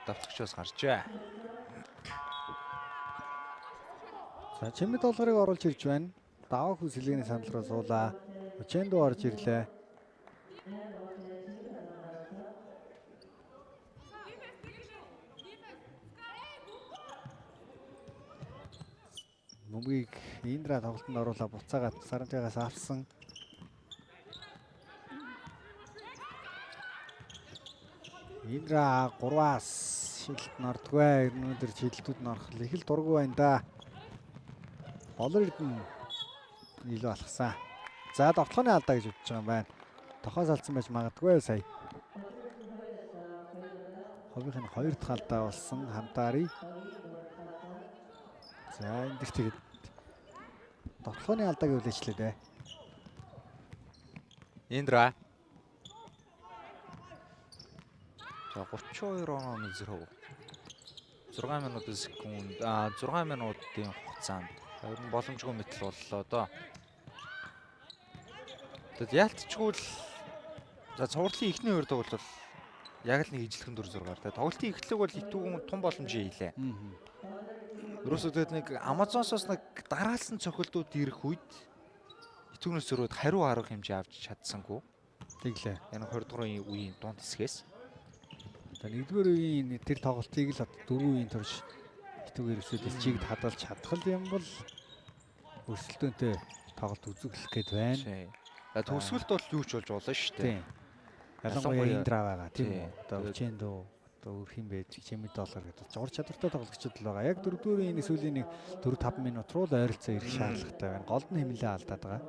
давтагчаас гарчээ. За чимэд долларыг оруулж ирж байна. Даваа хүсэлгээний санал руу суулаа. Учендо орж ирлээ. Бөмбөгийг Индра тоглолтод оруулаа буцаагаад Сарантайгаас авсан. Индра 3-аас шилэлт нордгүй. Өнөөдөр шилэлтүүд нь орох их л дургүй байна да. Болор Эрдэнэ илүү алхсан. За довтлооны алдаа гэж бодож байгаа юм байна. Тохоос алдсан байж магадгүй сая. Ховийнхын 2 дахь алдаа болсон хамтаарий. За энэ дэр тэгээд довтлооны алдааг үлээчлээ дээ. Индра. За 32 оноо зэрэг 6 минутын секунд 6 минутын хугацаанд ер нь боломжгүй мэтэл боллоо доо. Тэгэд яалтчгүй л за цувралын ихний хоёр тоглолт бол яг л нэг ижлэхэн 4-6-аар те тоглолтын эхлэг бол итүүгэн тун боломжтой хийлээ. Ерөөсөө тэгэд нэг Амазонсоос нэг дараалсан цохилтууд ирэх үед итүүгнээс зөрөөд хариу арга хэмжээ авч чадсангүй. Тэглээ. Энэ 20 дугаар үеийн дунд хэсгээс. За нэгдүгээр үеийн тэр тоглолтыг л 4 үеийн турш итүүгээр өсөд чиг хадгалж чадах юм бол өрсөлдөөнтэй тоглолт үзүүлэх гээд байна. Төгсгөлт бол юу ч болж болно шүү дээ. Ялангуяа Индра байгаа тийм үү. Одоо Учендо одоо өөр хин байж чимэд доллар гэдэг зур чадвартай тоглогчид л байгаа. Яг 4-р үеийн сүүлийн 4-5 минут руу л ойролцоо ирэх шаардлагатай байна. Голд нь хэмнэлээ алдаад байгаа.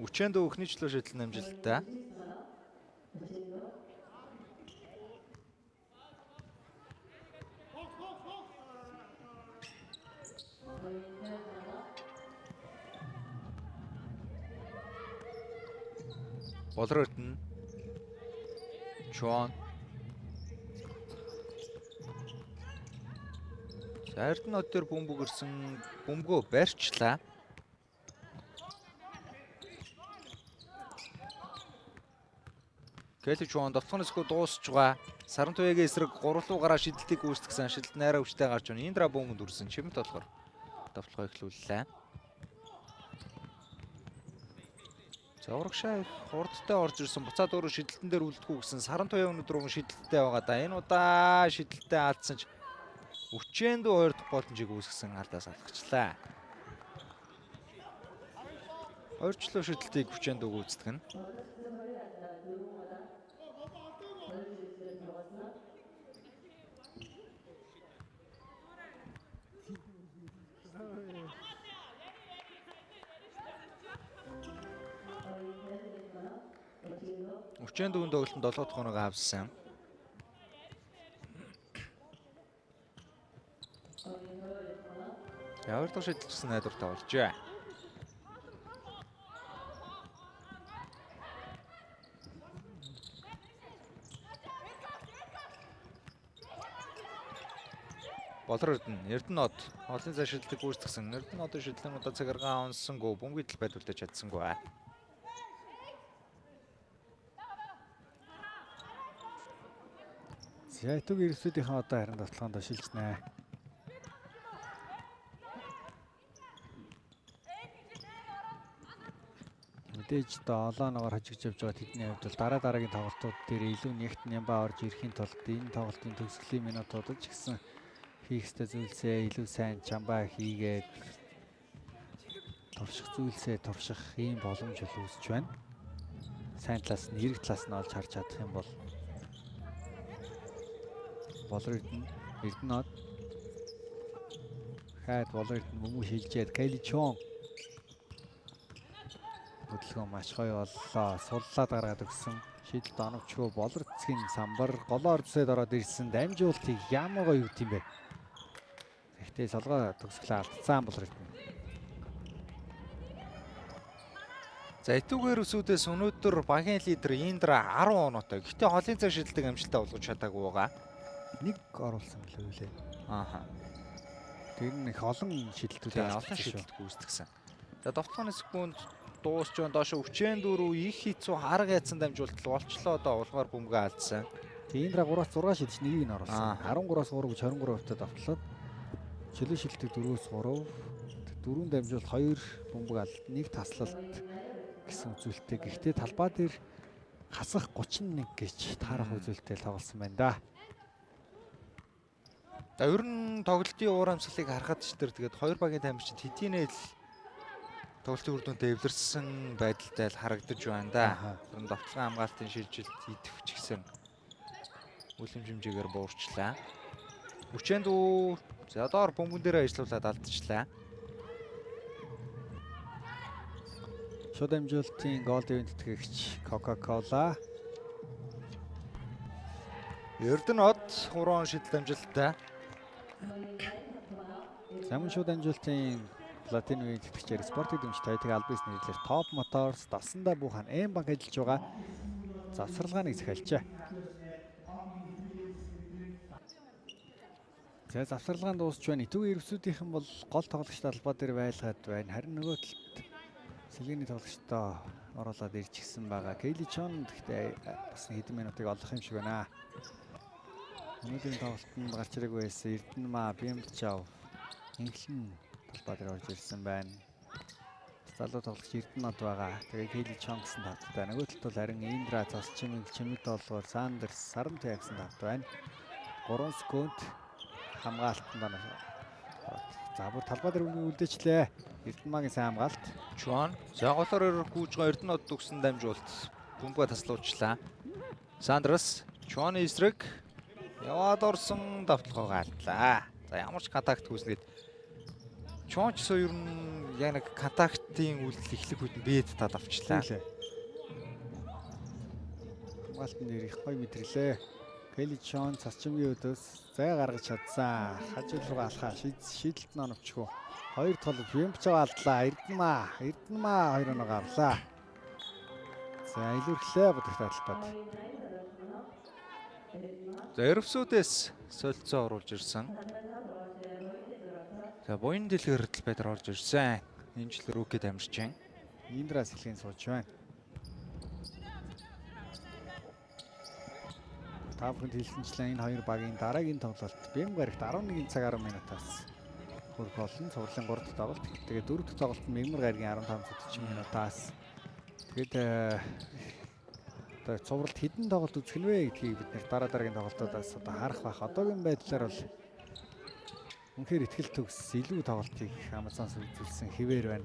Учендо өхний чөлөө шийдэл намжилттай. Болор Эрдэнэ. Чон. За Эрдэнэ өдөр бөмбөг ирсэн бөмбөгөө барьчлаа. Кэлж Чон давтханасгүй дуусч байгаа. Сарантуягийн эсрэг 3 руу гараа шидэлтийг үүсгэсэн. Шидэлт найраа өвчтэй гарч байна. Индра бөмбөнд үрсэн. Чимэд болохоор давталгаа эхлүүллээ. За урагшаа хурдтай орж ирсэн. Буцаад өөрөө шидэлтэн дээр үлдэхгүй гэсэн. Сарантуяа өнөдөр шидэлттэй байгаа да. Энэ удаа шидэлттэй алдсан ч Учендо 2 дахь боломжийг үүсгэсэн алдаас алгачлаа. Хоёрчлоо шидэлтийг Учендо гүйцэтгэн. Учендогийн тоглолтод 7 дахь оноог авсан. Ямар ч шийдэлсэн найдвартай болжээ. Болор Эрдэнэ од олон зай шилдэг гүйцэтгсэн. Эрдэнэ одын шидлэн удаа цагааргаа онсонгүй бөмбөгийг л байдуулж чадсангүй. За итүүгийн эрсүүдийнхээ одоо харин давталгаанд шилжснэ. Мэдээж одоо олооноор хожигч явж байгаа тэдний хувьд бол дараагийн тоглолтууд дээр илүү нэгт нямбаа орж ирэхийн тулд энэ тоглолтын төгсгөлийн минутуудад ч гэсэн хийхстэй зүйлсээ илүү сайн чамбаа хийгээд турших зүйлсээ турших ийм боломж үүсэж байна. Сайн талаас нь эрэг талаас нь олж харж чадах юм бол Болор Эрдэнэ од хайд Болор Эрдэнэ мөмө шилжээд Кэличон хөдөлгөөн маш гоё боллоо. Суллаад гаргаад өгсөн. Шийдэлт оновчгүй Болор цэгийн самбар голоор зүсээд ороод ирсэн дамжуултыг ямар гоё үт юм бэ. Гэтэ солгоо төгсглөө алдсан бол ирдэн. За этүүгээр өсүүдээс өнөөдөр багийн лидер Индра 10 оноотой. Гэхдээ холын цаг шидэлдэг амжилтаа олгож чадаагүй байгаа. Нэг оруулсан л үлээ. Ааха. Тэр нь их олон шидэлтүүд Олон шидэлт гүйцэтгсэн. За довтлооны секунд дуусч байгаа доошо өвчэн дөрөв их хэцүү харга яцсан дамжуулалт болчлоо одоо улгаар бөмбөгөө алдсан. Индра 3-6 шидэж нэгийг нь оруулсан. 13-аас 3 гэж 23% давтлаад чөлөө шилдэг 4-өөс 3 4 дамжуулалт 2 бөмбөг алд 1 таслалт гэсэн үзүүлэлттэй. Гэхдээ талбай дээр хасах 31 гэж таарах үзүүлэлттэй тоглосон байна да. За ер нь тоглолтын уур амьсгалыг харахад ч тэгээд хоёр багийн тамирчид хэдийнэ л тоглолтын үр дүнд эвлэрсэн байдалтай л харагдаж байна да. Ер нь довтлогын хамгаалтын шилжилт идэх ч гэсэн үл хэмжээгээр буурчлаа. Хүчээнд за доор бөмбөн дээр ажиллуулад алдчихлаа. Шууд амжилтын гол дэвэн тэтгэгч Coca-Cola. Эрдэнэт 3 шидэлт амжилттай. Самун шууд амжилтын Платин үеийн тэтгэгчээр спортын дэмж Toyota Alpes нэрлэлээр Top Motors дасандаа буухан M банк ажиллаж байгаа завсарлагыг захиалжээ. За завсарлагын дуусч байна. Итүүгийн ирвсүүдийнхэн бол гол тоглогчтой талбай дээр байлгаад байна. Харин нөгөө талд сэлгээний тоглогчтой оруулаад ирчихсэн байгаа. Кейли Чон гэхдээ бас хэдэн минутыг олох юм шиг байна. Өнөөдрийн тоглолтод гарч ирээгүй байсан Эрдэнэма Бямчав инхлэн талбай дээр орж ирсэн байна. Залуу тоглогч Эрдэнэт байгаа. Тэгээ Кейли Чон гэсэн тавтай. Нөгөө талд бол харин Индра Цосчмын чимэд олгоор Сандерс Сарантай гэсэн тавтай байна. 3 секунд хамгаалтанд байна. За бүр талбай дээр үлдээчлээ. Эрдэнэмагийн сайн хамгаалт. Чуан за голоор гүйж байгаа Эрдэнэт төгсөн дамжуулт бөмбөгөө таслуулчлаа. Сандерс Чуаны эсрэг яваад орсон давталгаагаа алдлаа. За ямар ч контакт үүснгээд Чуан ч ер нь яг нэг контактын үйлдэл эхлэх үед нь бед тал авчлаа. Хамгаалтын дээр их гоё мэдрэлээ. Кейли Чон цасчмгийн өдөөс зай гаргаж чадсан. Хажуу руугаа алхаа шийдэлт нь оновчгүй. 2 тоглог Бямчав алдлаа. Эрдэнэма 2 оноо гарлаа. За илүүрлээ будагт талбайд. За эрвсүүдээс солилцоо оруулж ирсэн. За буян дэлгэр талбай дээр орж ирсэн. Энэ жил рүүкэд амирч байна. Индра сэлгийн сууж байна. Та бүхэнд хэлсэнчлэн энэ хоёр багийн дараагийн тоглолт Бэм гарагт 11 цаг 10 минутаас хүрэх болно. Цувралын 3 дахь тоглолт. Тэгээд 4 дахь тоглолт нь Мэгмар гарагийн 15 минутаас. Тэгээд одоо цувралд хэдэн тоглолт үзэх нь вэ гэдгийг бид нэр дараагийн тоглолтуудаас одоо харах байх. Одоогийн байдлаар бол үнэхээр ихтгэл төгс илүү тоглолтыг Амазонс үзүүлсэн хэвээр байна.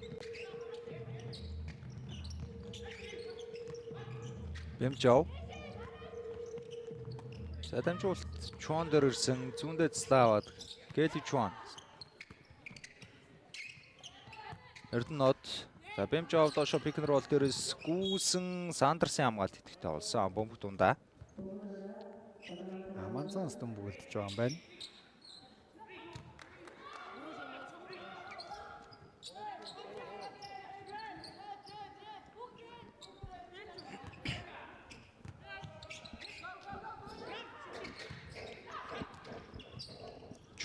Бямчав за дамжуулалт Чуан дээр ирсэн зүүндээ Славад Кейли Чуан Эрдэнэт за Бямчав доошо пик н рол дээрээс гүйсэн Сандерсын хамгаалт идэвхтэй болсон бөмбөг дундаа Амазонс дүнбүгэлдэж байгаа юм байна.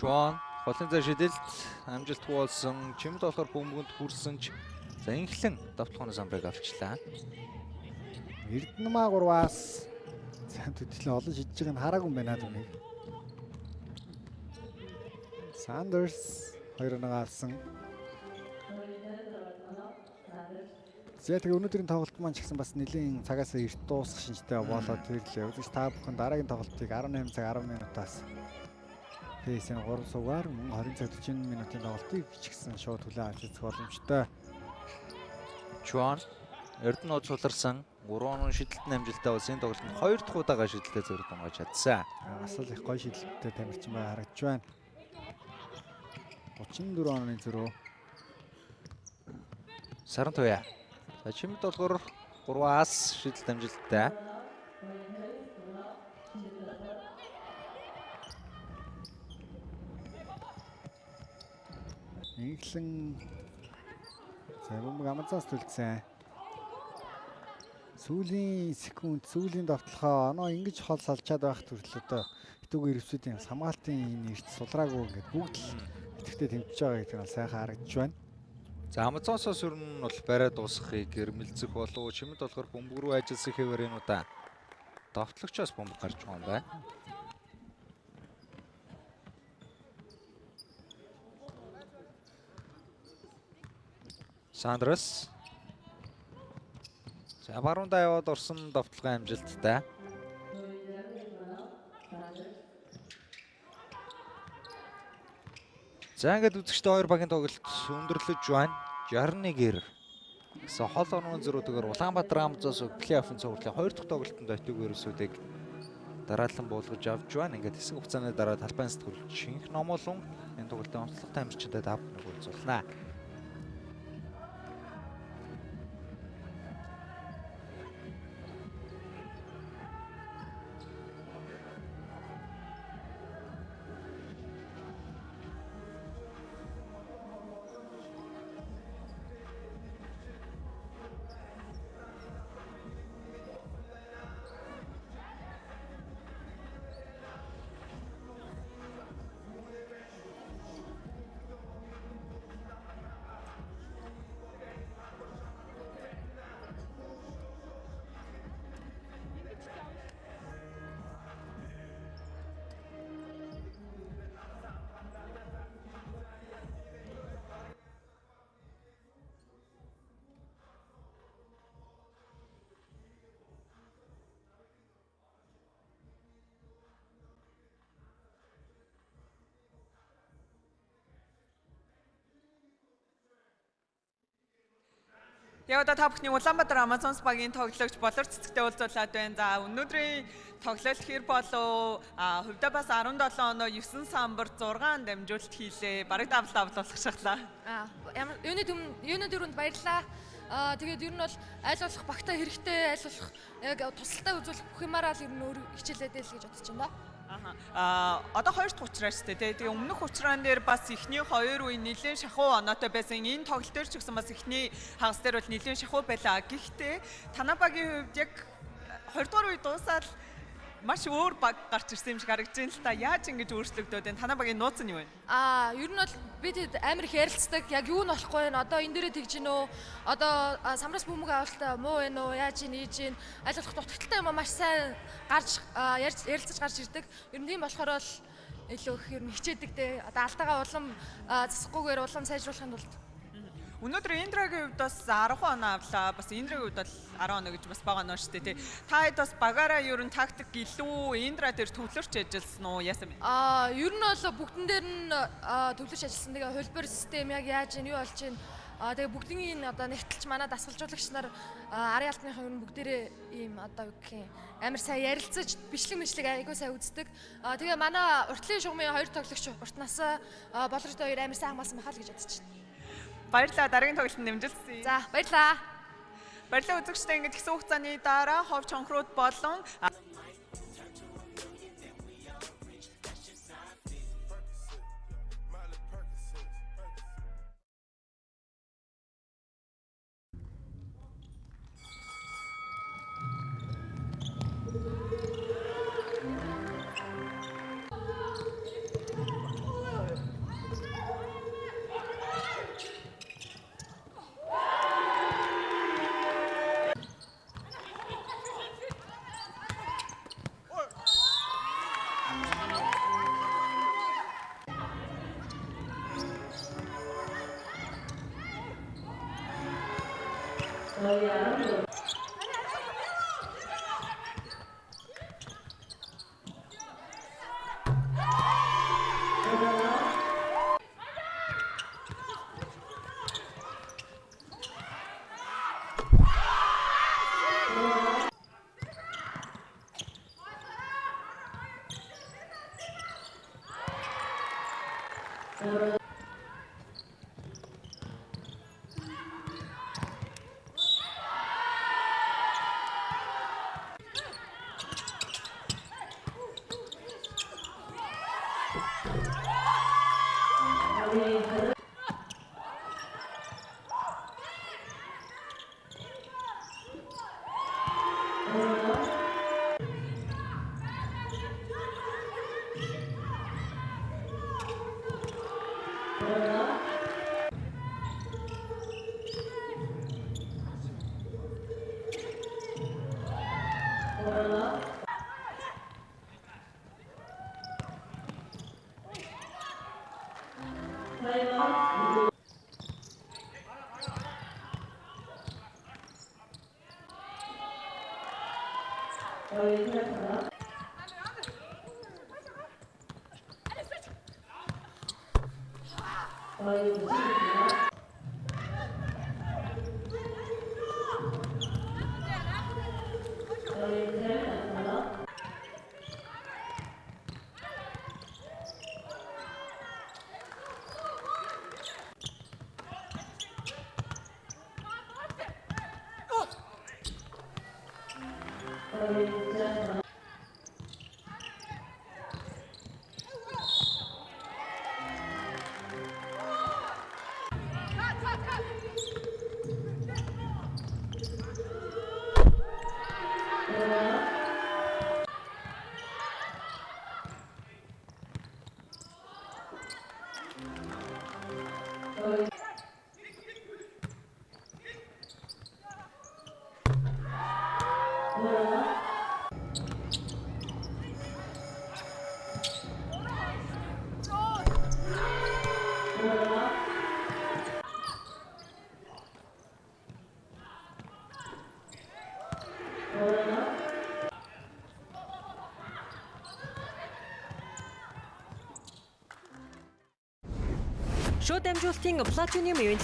Чуан голын зай шидэлт амжилтгүй болсон. Чимд болохоор бөмбөгөнд хүрсэн ч за инхлэн давталгооны самбарыг авчлаа. Эрдэнэма 3-аас сайн төдөлөө олон шидэж байгааг нь хараагүй юм байна түүнийг. Сандерс 2 оноо авсан. За тэгээ өнөөдрийн тоглолт маань ч гэсэн бас нэлийн цагаас эрт дуусах шинжтэй болоод ирлээ. Үзэж та бүхэн дараагийн тоглолтыг 18 цаг 10 минутаас Пэйсэн 3 суугаар 20 цаг 40 минутын тоглолтыг ч гэсэн шууд хүлээн авч үзэх боломжтой. Чуан Эрдэнэт суларсан 3 оноо шидэлтэн амжилттай болсон энэ тоглолтод 2 дахь удаага шидэлтээ зөрөг дунгаж чадсан. Бас л их гоё шидэлттэй тамирчин бай харагдж байна. 34 онооны зөрөө. Сарантуя. За чимд болохоор 3-аас шидэлт амжилттай. Инглэн за бөмбөг амазаас төлцсөн. Сүүлийн секунд, сүүлийн давталгаа оноо ингэж хол салчаад байх төрөл одоо итүүгийн ирвсүүдийн хамгаалтын энэ эрт сулраагүй ингээд бүгд л идэвхтэй тэмцэж байгаа гэдэг нь сайхан харагдаж байна. За Амазонсоос ер нь бол бариа дуусгахыг гэрмэлзэх болов чимэд болохоор бөмбөг рүү ажилласан хэвээрэнүүдаа давтлагчоос бөмбөг гарч байгаа юм байна. Сандрас. За баруундаа яваад орсон давталгаа амжилттай. За ингээд үзэгчтэй хоёр багийн тоглолт өндөрлөж байна. 61-ээр. Гэсэн хол орнын зөрүүдэгээр Улаанбаатар Амазонс плей-оффын цогцлын 2 дахь тоглолтод ойтойг ерөөсүүдийг дараалан буулгаж авч байна. Ингээд хэсэг хугацааны дараа талбайн сэтгүүлч Шинх Номолон энэ тоглолтын онцлогтой амжилттай тав нэг уулзуулнаа. Яг одоо та бүхний Улаанбаатар Амазонс багийн тоглогч болор цэцэгтэй уулзуулаад байна. За өнөөдрийн тоглолт хэр болов? Хувьдаа бас 17 оноо 9 самбар 6 дамжуулалт хийлээ. Бараг давлаа болох шаглаа. Юуны дөрөнд баярлаа. Тэгээд ер нь бол аль болох багтаа хэрэгтэй, аль болох яг тусалтай үзүүлэх бүх юмараа л ер нь өөр хичээлээд л гэж бодож байна. Одоо 2 дахь учраа шүү дээ. Тэгээ өмнөх учраан дээр бас эхний 2 үе нэлээд шахуу оноотой байсан. Энэ тоглолт дээр ч гэсэн бас эхний хагас дээр бол нэлээд шахуу байлаа. Гэхдээ танай багийн хувьд яг 20 дугаар үе дуусаад маш өөр баг гарч ирсэн юм шиг харагдаж байна л та. Яаж ингэж өөрчлөгдөд байна? Танай багийн нууц нь юу вэ? Ер нь бол бид амар их ярилцдаг. Яг юу нь болохгүй вэ? Одоо энэ дээрээ тэгж гин үү? Одоо самраас бөмбөг авалтаа муу вэ нөө? Яаж ийн ийж ийн? Аль болох дутагдaltaй юм маш сайн гарч ярилцаж гарч ирдэг. Ер нь тийм болохоор л илүү их ер нь хичээдэг те. Одоо алдаагаа улам засахгүйгээр улам сайжруулахын тулд. Өнөөдөр Индрагийн хувьд бас 10 оноо авлаа. Бас Индрагийн хувьд бол 10 оноо гэж бас байгаа нөө шүү дээ тий. Та хэд бас багаараа ер нь тактик илүү Индра дээр төвлөрч ажилласан уу? Яасан бэ? Ер нь бол бүгдэн дээр нь төвлөрч ажилласан. Тэгээ хөлбөр систем яг яаж ийн юу болж ийн. Тэгээ бүгдийн одоо нэгтэлч манай дасгалжуулагч нар арын алтныхаа ер нь бүгдээрээ ийм одоо юу гэх юм амар сайн ярилцаж бичлэг айгүй сайн үздэг. Тэгээ манай уртлын шугамын 2 тоглогч уртнасаа болортой хоёр амар сайн хамгаалсан байхаа л гэж бодож байна. Баярлалаа. Дараагийн тоглолтод нэмжилсэн. За, баярлалаа. Баярлалаа үзэгчдээ ингэж хэсэг хугацааны дараа хов чонхрууд болон Шууд амжуулалтын Platinum ивент